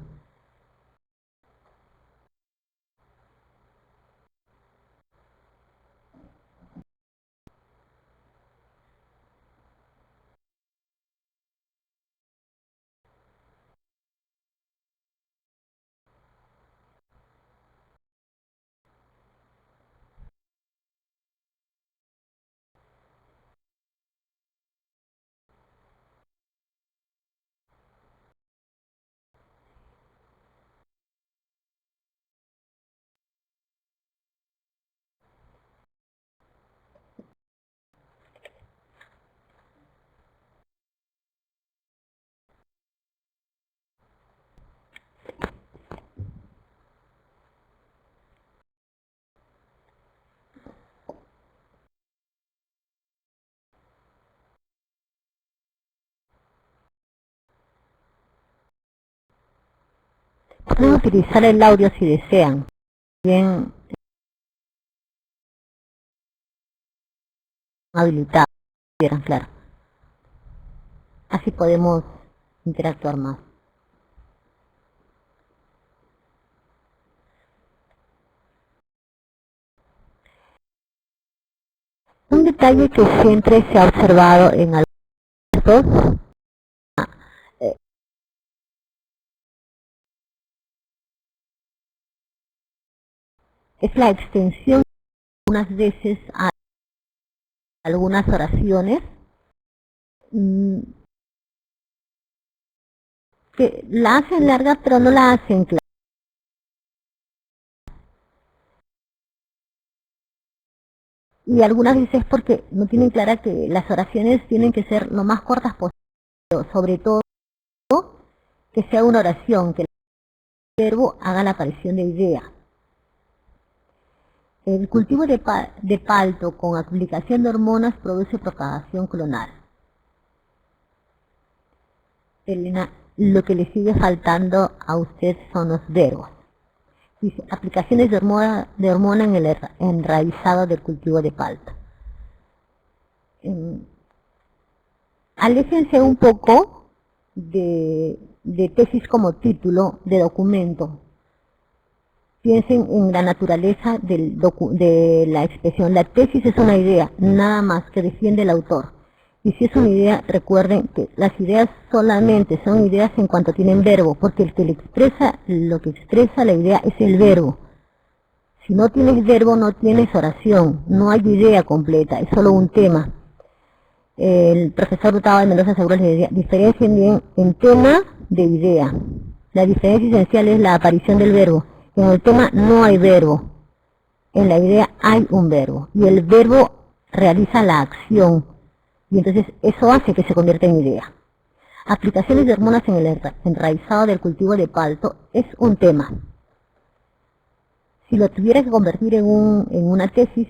A: Pueden utilizar el audio si desean. Bien habilitado, claro. Así podemos interactuar más. Un detalle que siempre se ha observado en algunos es la extensión algunas veces a algunas oraciones que la hacen larga pero no la hacen clara. Y algunas veces porque no tienen clara que las oraciones tienen que ser lo más cortas posible, sobre todo que sea una oración, que el verbo haga la aparición de idea. El cultivo de palto con aplicación de hormonas produce propagación clonal. Elena, lo que le sigue faltando a usted son los verbos. Dice, aplicaciones de hormona en el enraizado del cultivo de palto. Aléjense un poco de tesis como título de documento. Piensen en la naturaleza de la expresión. La tesis es una idea, nada más, que defiende el autor. Y si es una idea, recuerden que las ideas solamente son ideas en cuanto tienen verbo, porque el que lo que expresa la idea es el verbo. Si no tienes verbo, no tienes oración, no hay idea completa, es solo un tema. El profesor Hurtado de Mendoza Seguro les decía, diferencien bien en tema de idea. La diferencia esencial es la aparición del verbo. En el tema no hay verbo, en la idea hay un verbo, y el verbo realiza la acción, y entonces eso hace que se convierta en idea. Aplicaciones de hormonas en el enraizado del cultivo de palto es un tema. Si lo tuviera que convertir en una tesis,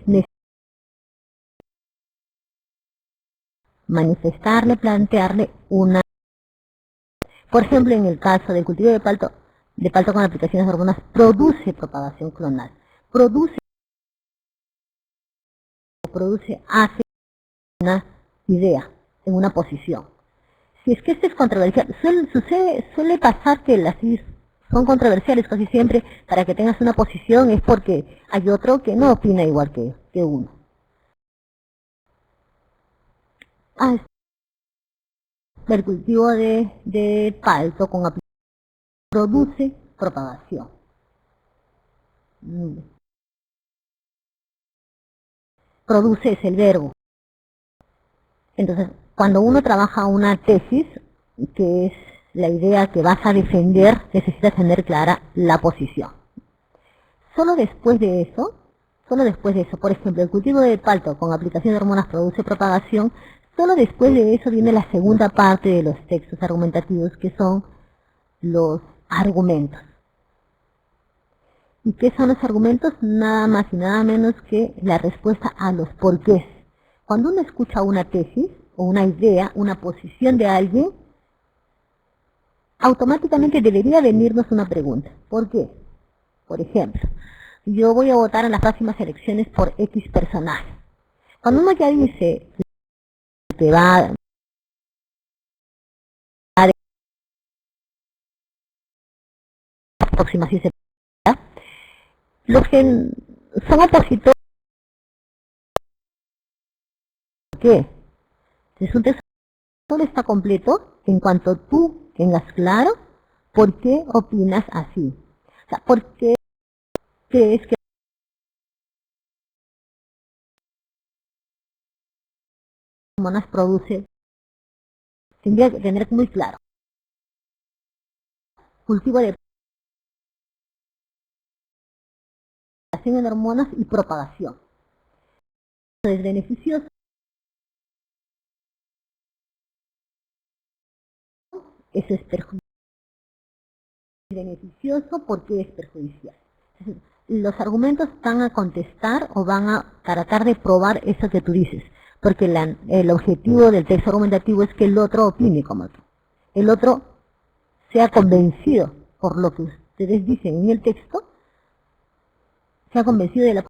A: manifestarle, plantearle una... Por ejemplo, en el caso del cultivo de palto con aplicaciones de hormonas, produce propagación clonal. Hace una idea, en una posición. Si es que esto es controversial, suele pasar que las ideas son controversiales casi siempre. Para que tengas una posición es porque hay otro que no opina igual que uno. El cultivo de palto con aplicación produce propagación. Produce es el verbo. Entonces, cuando uno trabaja una tesis, que es la idea que vas a defender, necesitas tener clara la posición. Solo después de eso, por ejemplo, el cultivo de palto con aplicación de hormonas produce propagación, solo después de eso viene la segunda parte de los textos argumentativos, que son los argumentos. ¿Y qué son los argumentos? Nada más y nada menos que la respuesta a los porqués. Cuando uno escucha una tesis, o una idea, una posición de alguien, automáticamente debería venirnos una pregunta. ¿Por qué? Por ejemplo, yo voy a votar en las próximas elecciones por X personaje. Cuando uno ya dice que va a dar las próximas y se los que son opositores, ¿qué? Resulta que solo está completo en cuanto tú tengas claro por qué opinas así. O sea, ¿por qué crees que las hormonas produce? Tendría que tener muy claro. Cultivo de de hormonas y propagación. Es beneficioso, eso es perjudicial. Beneficioso porque es perjudicial. Los argumentos van a contestar o van a tratar de probar eso que tú dices, porque el objetivo del texto argumentativo es que el otro opine como tú. El otro sea convencido por lo que ustedes dicen en el texto, sea convencido de la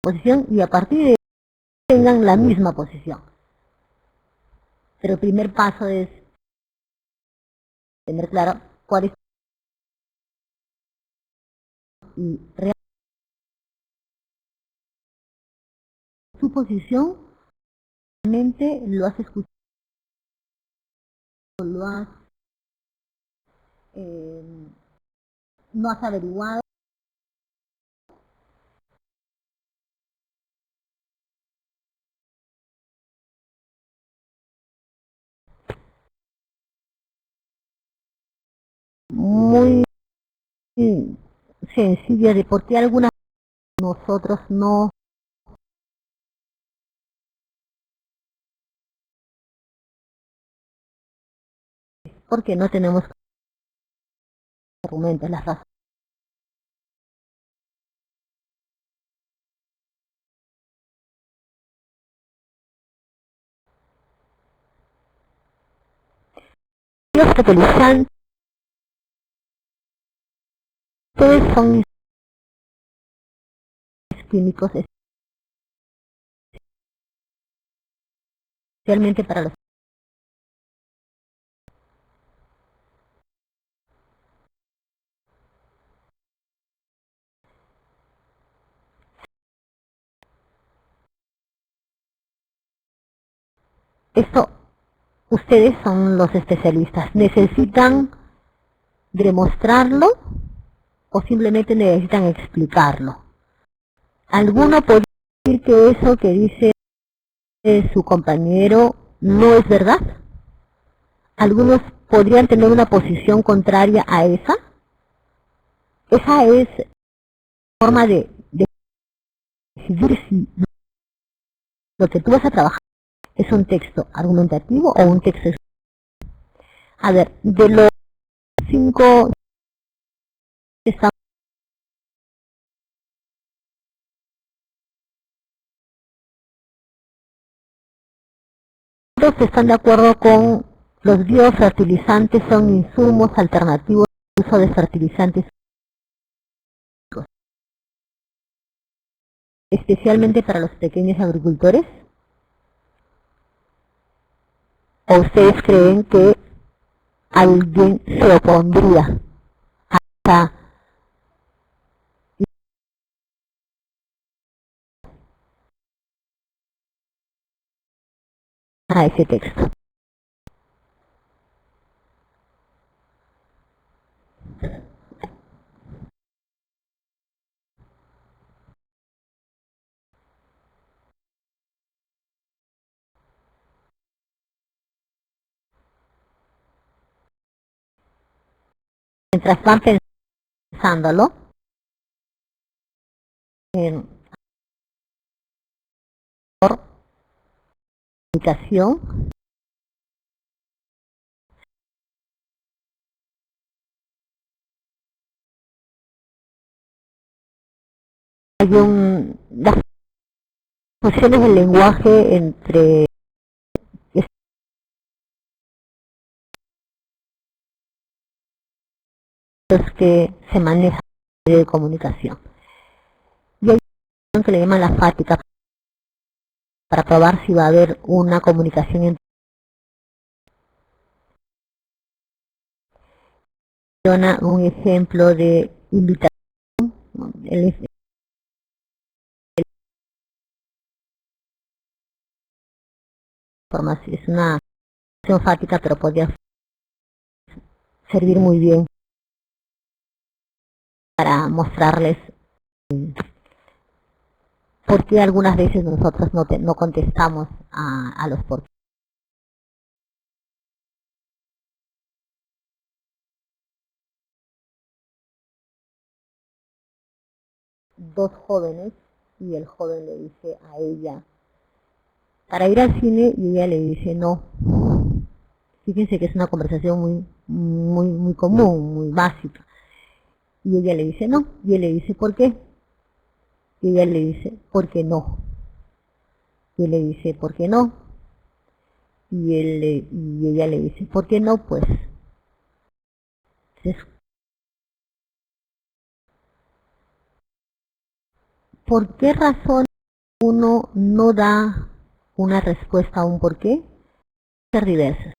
A: posición y a partir de ahí tengan la misma posición. Pero el primer paso es tener claro cuál es y su posición. Realmente lo has escuchado, lo has, no has averiguado. Muy sencilla de por qué algunas nosotros no, porque no tenemos argumentos, las razones. Los fertilizantes son químicos especialmente para los. Esto, ustedes son los especialistas. ¿Necesitan demostrarlo o simplemente necesitan explicarlo? ¿Alguno podría decir que eso que dice su compañero no es verdad? ¿Algunos podrían tener una posición contraria a esa? Esa es forma de decidir si lo que tú vas a trabajar es un texto argumentativo o un texto. A ver, de los 5 estados están de acuerdo con los biofertilizantes son insumos alternativos al uso de fertilizantes, especialmente para los pequeños agricultores. ¿O ustedes creen que alguien se opondría a ese texto? Mientras van pensándolo en comunicación, hay la funciones del lenguaje entre los que se manejan de comunicación. Y hay una que le llaman la fática para probar si va a haber una comunicación entre un ejemplo de invitación. Es una acción fática, pero podría servir muy bien para mostrarles por qué algunas veces nosotros no contestamos a los por qué. Dos jóvenes y el joven le dice a ella para ir al cine y ella le dice no. Fíjense que es una conversación muy común, muy básica. Y ella le dice no, y él le dice ¿por qué? Y ella le dice ¿por qué no? Y él le dice ¿por qué no? Y ella le dice ¿por qué no? Pues ¿por qué razón uno no da una respuesta a un por qué? Ser diversas.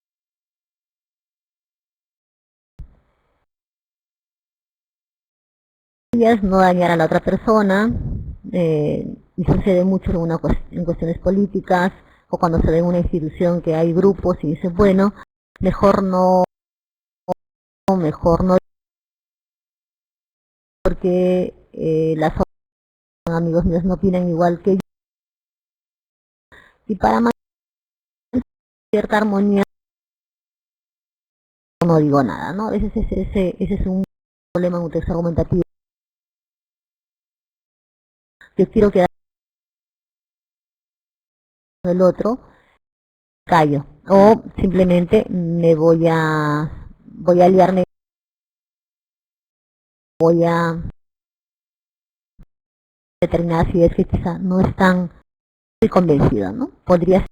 A: No dañar a la otra persona, y sucede mucho en cuestiones políticas, o cuando se ve en una institución que hay grupos y dice, bueno, mejor no, porque las otras amigos míos no opinan igual que yo, y para mantener cierta armonía no digo nada, ¿no? Ese es un problema en un texto argumentativo. Yo quiero quedar con el otro, callo, o simplemente voy a liarme, voy a determinadas ideas que quizá no están convencidas, ¿no? Podría ser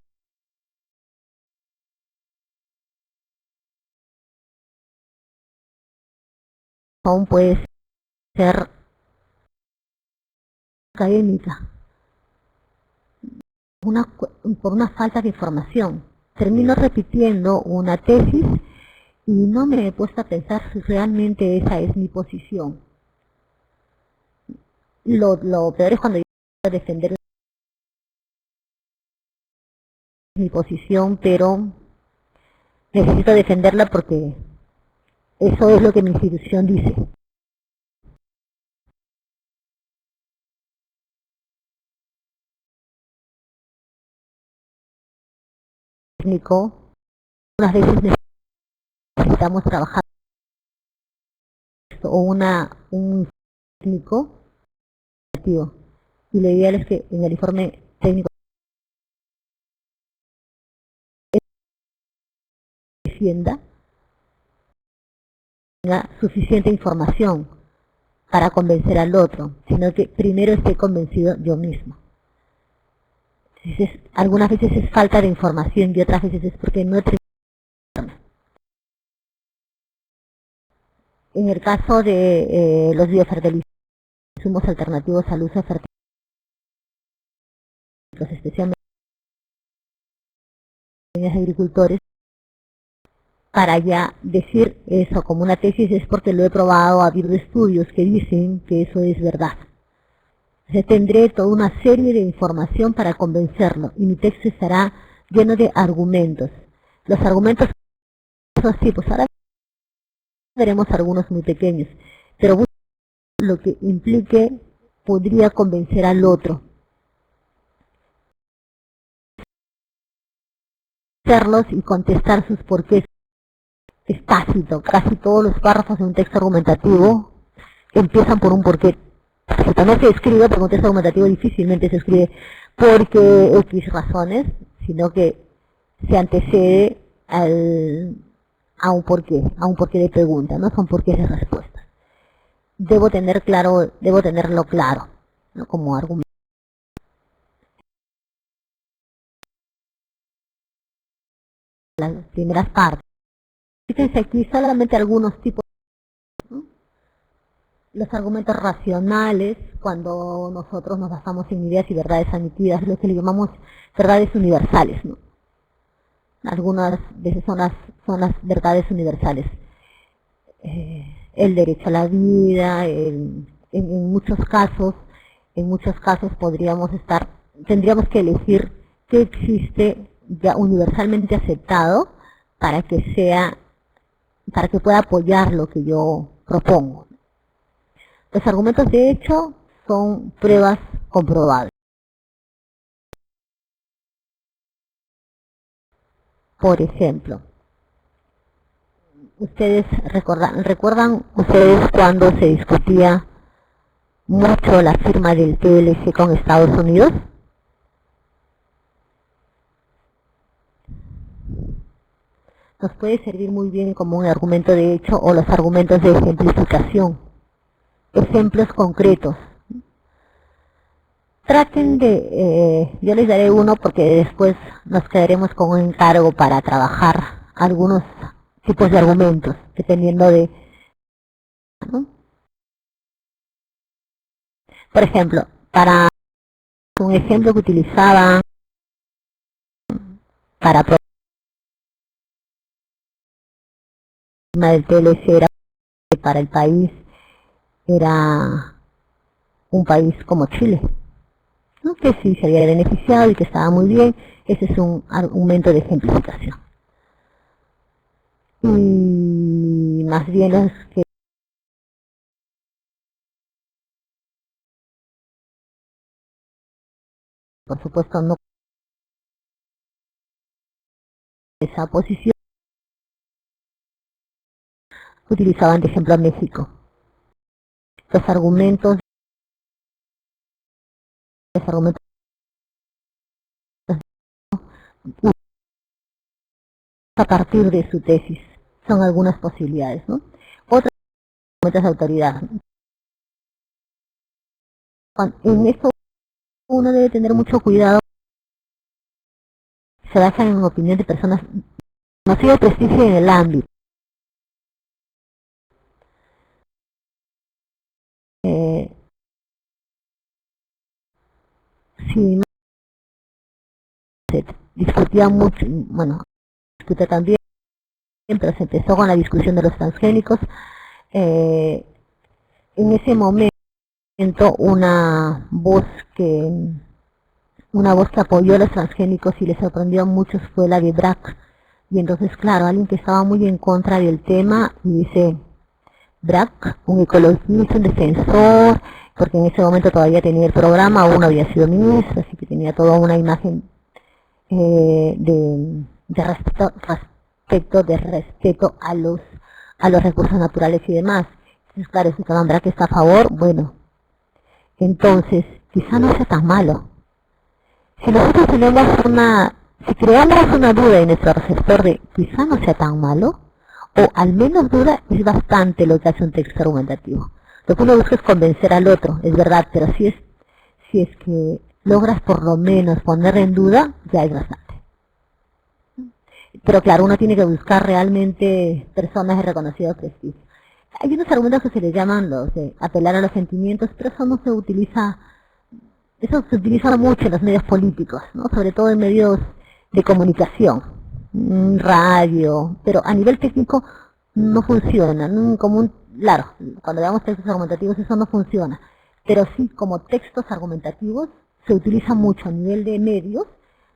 A: aún puede ser académica, por una falta de información. Termino repitiendo una tesis y no me he puesto a pensar si realmente esa es mi posición. Lo peor es cuando yo quiero defender mi posición, pero necesito defenderla porque eso es lo que mi institución dice. Técnico, unas veces necesitamos trabajar o un técnico y lo ideal es que en el informe técnico defienda tenga suficiente información para convencer al otro, sino que primero esté convencido yo mismo. Entonces, algunas veces es falta de información y otras veces es porque no he terminado. En el caso de los biofertilizantes, insumos alternativos al uso de fertilizantes, especialmente en los agricultores, para ya decir eso como una tesis es porque lo he probado, ha habido estudios que dicen que eso es verdad. Entonces tendré toda una serie de información para convencerlo y mi texto estará lleno de argumentos. Los argumentos son así, pues ahora veremos algunos muy pequeños, pero lo que implique podría convencer al otro. Hacerlos y contestar sus porqués es tácito. Casi todos los párrafos de un texto argumentativo empiezan por un porqué. No se escribe, porque un texto argumentativo difícilmente se escribe porque X razones, sino que se antecede a un porqué de pregunta, no son porqués de respuesta. Debo tenerlo claro, ¿no? Como argumento. primeras partes. Fíjense aquí solamente algunos tipos, ¿no? Los argumentos racionales, cuando nosotros nos basamos en ideas y verdades admitidas, lo que le llamamos verdades universales, ¿no? Algunas veces son las verdades universales. El derecho a la vida, en muchos casos tendríamos que elegir qué existe ya universalmente aceptado para que pueda apoyar lo que yo propongo. Los argumentos de hecho son pruebas comprobables. Por ejemplo, ustedes recuerdan ustedes cuando se discutía mucho la firma del TLC con Estados Unidos. Nos puede servir muy bien como un argumento de hecho o los argumentos de ejemplificación. Ejemplos concretos. Traten yo les daré uno porque después nos quedaremos con un encargo para trabajar algunos tipos de argumentos, dependiendo de, ¿no? Por ejemplo, para un ejemplo que utilizaban para una del TLC era que para el país era un país como Chile, ¿no? Que sí se había beneficiado y que estaba muy bien. Ese es un argumento de ejemplificación. Y más bien los que por supuesto no esa posición utilizaban de ejemplo a México. Los argumentos a partir de su tesis son algunas posibilidades, ¿no? Otros argumentos de autoridad. En esto uno debe tener mucho cuidado. Se basan en opinión de personas conocidas de prestigio en el ámbito. Si no se discutía mucho, bueno, discute también, pero se empezó con la discusión de los transgénicos. En ese momento una voz que apoyó a los transgénicos y les sorprendió a muchos fue la de Brack. Y entonces, claro, alguien que estaba muy en contra del tema y dice, Brack, un ecologista, un defensor, porque en ese momento todavía tenía el programa, aún no había sido ministro, así que tenía toda una imagen de respeto a los recursos naturales y demás. Entonces, claro, si Brack está a favor, bueno, entonces quizá no sea tan malo. Si nosotros si creamos una duda en nuestro receptor de quizá no sea tan malo, o al menos duda, es bastante lo que hace un texto argumentativo. Lo que uno busca es convencer al otro, es verdad, pero si es que logras por lo menos poner en duda, ya es bastante. Pero claro, uno tiene que buscar realmente personas de reconocido prestigio. Hay unos argumentos que se les llaman los de apelar a los sentimientos, pero eso no se utiliza. Eso se utiliza mucho en los medios políticos, ¿no? Sobre todo en medios de comunicación, radio, pero a nivel técnico no funciona. Claro, cuando veamos textos argumentativos eso no funciona, pero sí como textos argumentativos se utiliza mucho a nivel de medios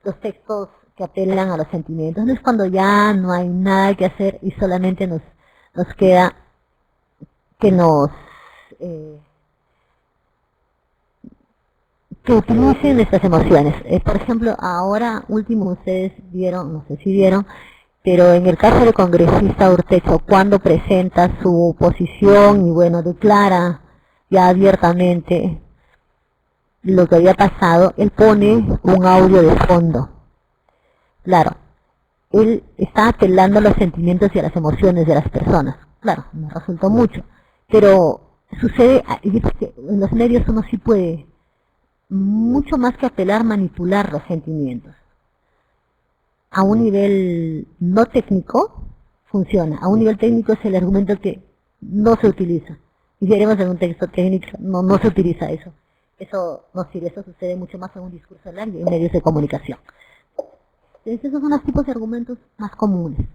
A: los textos que apelan a los sentimientos. No es cuando ya no hay nada que hacer y solamente nos queda que que utilicen nuestras emociones. Por ejemplo, ahora último ustedes vieron, no sé si vieron, pero en el caso del congresista Urtecho, cuando presenta su posición y bueno, declara ya abiertamente lo que había pasado, él pone un audio de fondo. Claro, él está apelando a los sentimientos y a las emociones de las personas. Claro, me resultó mucho, pero sucede, en los medios uno sí puede mucho más que apelar, manipular los sentimientos. a un nivel no técnico funciona. A un nivel técnico es el argumento que no se utiliza. Y si haremos en un texto técnico, no se utiliza eso. Eso no sirve, eso sucede mucho más en un discurso largo y en medios de comunicación. Entonces esos son los tipos de argumentos más comunes.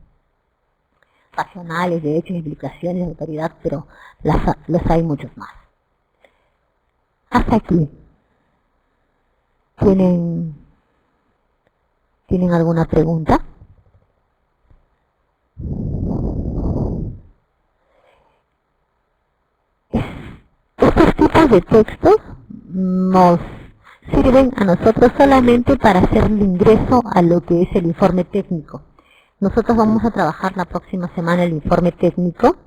A: Racionales, de hechos, implicaciones, de autoridad, pero los hay muchos más. Hasta aquí. ¿Tienen alguna pregunta? Estos tipos de textos nos sirven a nosotros solamente para hacer el ingreso a lo que es el informe técnico. Nosotros vamos a trabajar la próxima semana el informe técnico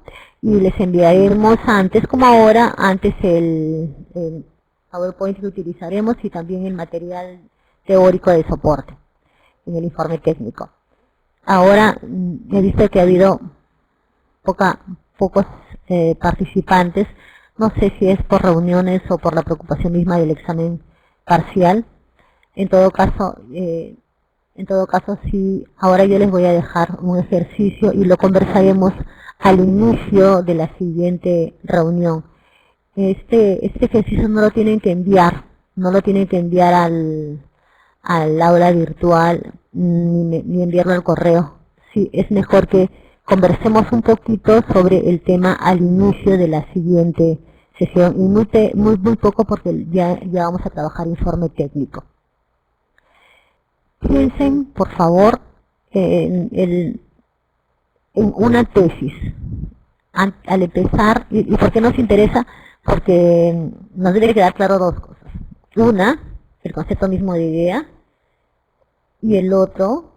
A: y les enviaremos antes, como ahora, antes el PowerPoint que utilizaremos y también el material teórico de soporte en el informe técnico. Ahora he visto que ha habido pocos participantes, no sé si es por reuniones o por la preocupación misma del examen parcial. En todo caso, sí, ahora yo les voy a dejar un ejercicio y lo conversaremos al inicio de la siguiente reunión. Este ejercicio no lo tienen que enviar, al aula virtual ni enviarlo al correo. Sí, es mejor que conversemos un poquito sobre el tema al inicio de la siguiente sesión y muy poco porque ya vamos a trabajar informe técnico. Piensen, por favor, en una tesis. Al empezar, y por qué nos interesa, porque nos debe quedar claro dos cosas. Una, el concepto mismo de idea, y el otro,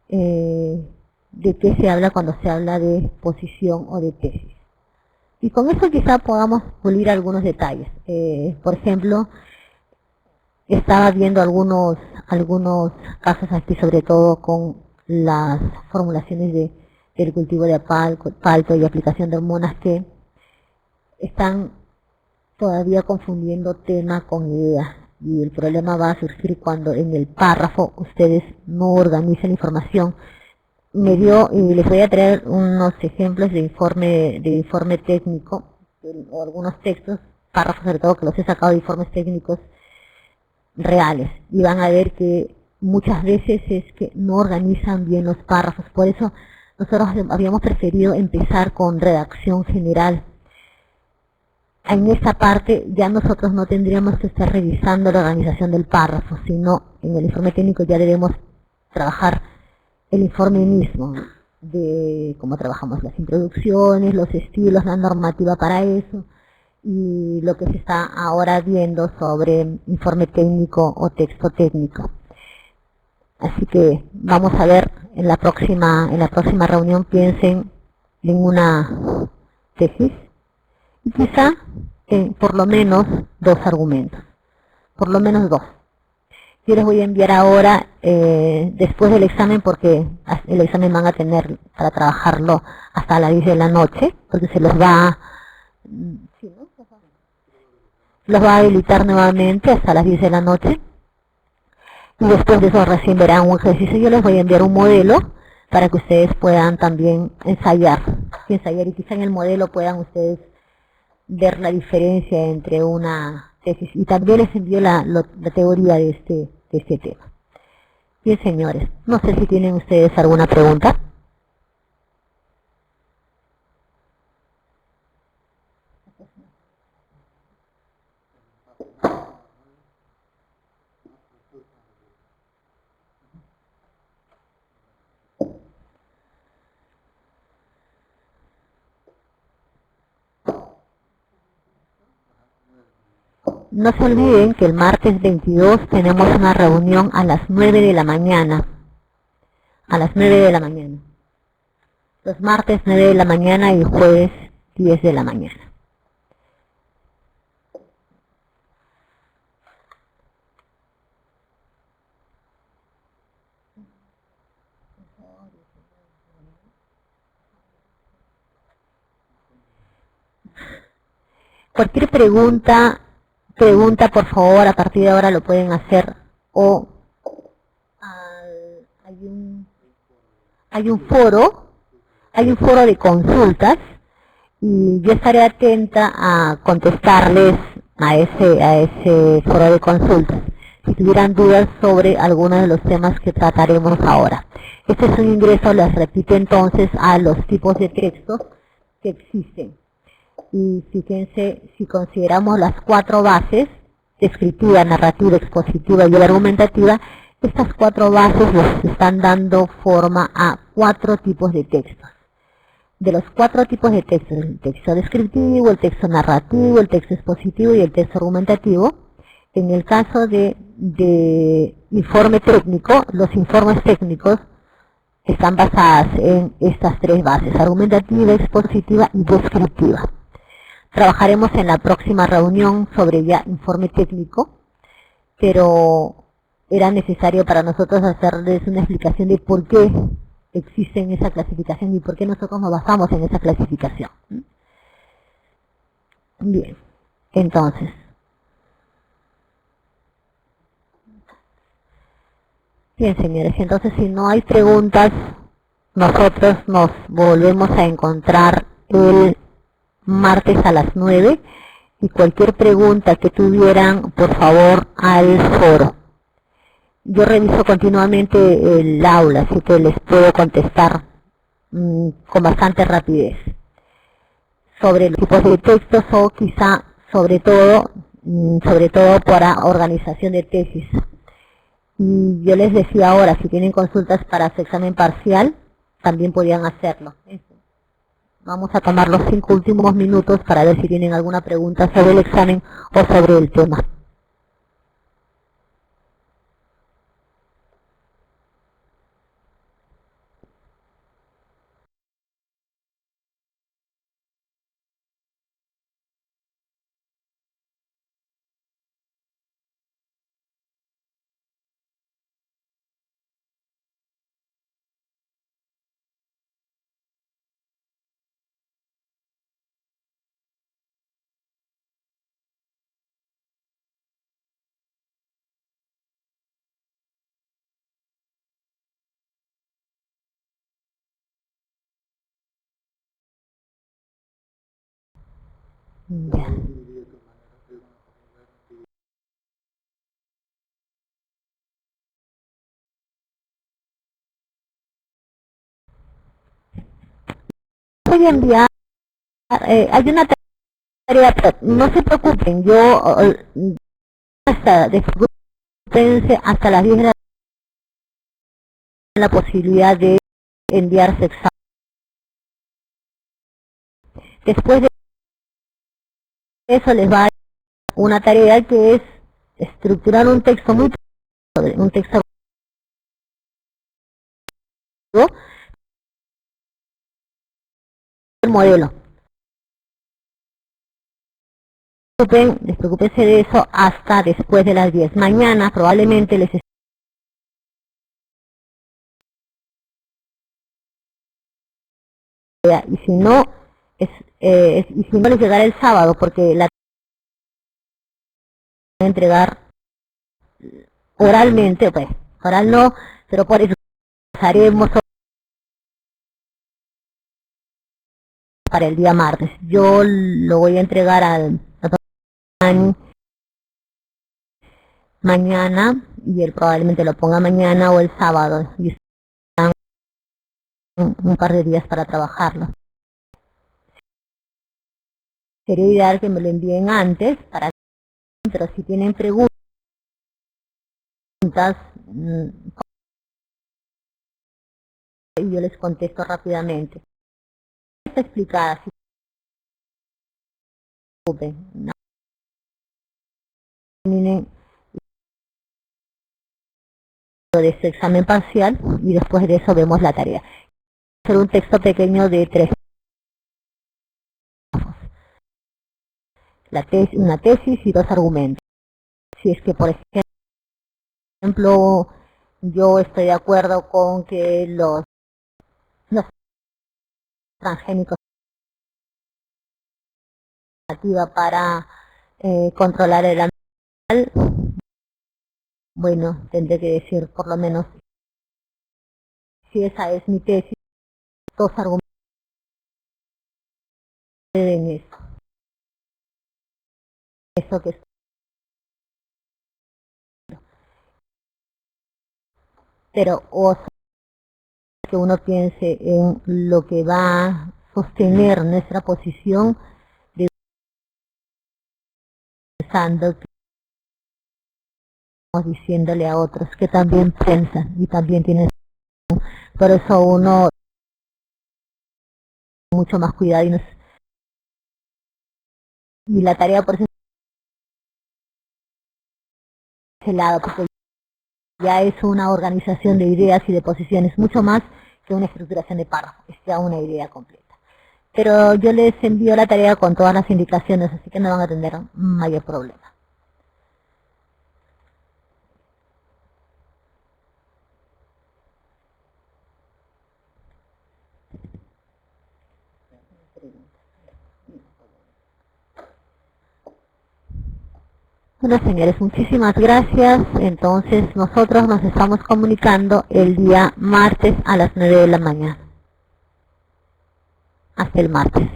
A: de qué se habla cuando se habla de posición o de tesis. Y con eso quizá podamos pulir algunos detalles. Por ejemplo, estaba viendo algunos casos aquí, sobre todo con las formulaciones del cultivo de palto y aplicación de hormonas que están todavía confundiendo tema con idea. Y el problema va a surgir cuando en el párrafo ustedes no organizan información. Me dio, y les voy a traer unos ejemplos de informe técnico, o algunos textos, párrafos sobre todo que los he sacado de informes técnicos reales, y van a ver que muchas veces es que no organizan bien los párrafos. Por eso nosotros habíamos preferido empezar con redacción general. En esta parte ya nosotros no tendríamos que estar revisando la organización del párrafo, sino en el informe técnico ya debemos trabajar el informe mismo, de cómo trabajamos las introducciones, los estilos, la normativa para eso, y lo que se está ahora viendo sobre informe técnico o texto técnico. Así que vamos a ver en la próxima reunión, piensen en una tesis y quizá por lo menos 2 argumentos, por lo menos 2. Yo les voy a enviar ahora, después del examen, porque el examen van a tener para trabajarlo hasta las 10 de la noche, porque se los va a habilitar nuevamente hasta las 10 de la noche. Y después de eso recién verán un ejercicio. Yo les voy a enviar un modelo para que ustedes puedan también ensayar y quizá en el modelo puedan ustedes ver la diferencia entre una tesis, y también les envío la teoría de este tema. Bien, señores, no sé si tienen ustedes alguna pregunta. No se olviden que el martes 22 tenemos una reunión a las 9 de la mañana. A las 9 de la mañana. Los martes 9 de la mañana y jueves 10 de la mañana. Cualquier pregunta por favor, a partir de ahora lo pueden hacer, o hay un hay un foro de consultas y yo estaré atenta a contestarles a ese foro de consultas si tuvieran dudas sobre algunos de los temas que trataremos ahora. Este es un ingreso, les repito entonces, a los tipos de textos que existen. Y fíjense, si consideramos las 4 bases, descriptiva, narrativa, expositiva y argumentativa, estas 4 bases nos están dando forma a 4 tipos de textos. De los 4 tipos de textos, el texto descriptivo, el texto narrativo, el texto expositivo y el texto argumentativo, en el caso de informe técnico, los informes técnicos están basados en estas 3 bases, argumentativa, expositiva y descriptiva. Trabajaremos en la próxima reunión sobre ya informe técnico, pero era necesario para nosotros hacerles una explicación de por qué existe en esa clasificación y por qué nosotros nos basamos en esa clasificación. Bien, entonces, bien señores, entonces si no hay preguntas, nosotros nos volvemos a encontrar el martes a las 9 y cualquier pregunta que tuvieran, por favor, al foro. Yo reviso continuamente el aula, así que les puedo contestar con bastante rapidez sobre los tipos de textos o quizá sobre todo para organización de tesis. Y yo les decía ahora, si tienen consultas para su examen parcial, también podían hacerlo. Vamos a tomar los 5 últimos minutos para ver si tienen alguna pregunta sobre el examen o sobre el tema. Ya. Voy a enviar, hay una tarea, pero no se preocupen, yo despreocúpense hasta las 10 de la posibilidad de enviarse examen. Después de eso les va a dar una tarea que es estructurar un texto un texto del modelo. Despreocúpense de eso hasta después de las 10. Mañana probablemente les y si no y si no les llegará el sábado porque la voy a entregar oralmente, pues oral no, pero por eso haremos para el día martes. Yo lo voy a entregar al mañana y él probablemente lo ponga mañana o el sábado y están un par de días para trabajarlo. Sería ideal que me lo envíen antes, pero si tienen preguntas, y yo les contesto rápidamente. Está explicada, si no se preocupen. Terminen de este examen parcial y después de eso vemos la tarea. Hacer un texto pequeño de 3 una tesis y 2 argumentos. Si es que, por ejemplo, yo estoy de acuerdo con que los transgénicos para controlar el animal, bueno, tendré que decir por lo menos si esa es mi tesis, dos argumentos en eso que es. Pero o sea, que uno piense en lo que va a sostener nuestra posición, pensando, diciéndole a otros que también piensan y también tienen. Por eso uno mucho más cuidado y la tarea por ese lado, porque ya es una organización de ideas y de posiciones mucho más que una estructuración de párrafos, es ya una idea completa. Pero yo les envío la tarea con todas las indicaciones, así que no van a tener mayor problema. Bueno, señores, muchísimas gracias. Entonces nosotros nos estamos comunicando el día martes a las 9 de la mañana. Hasta el martes.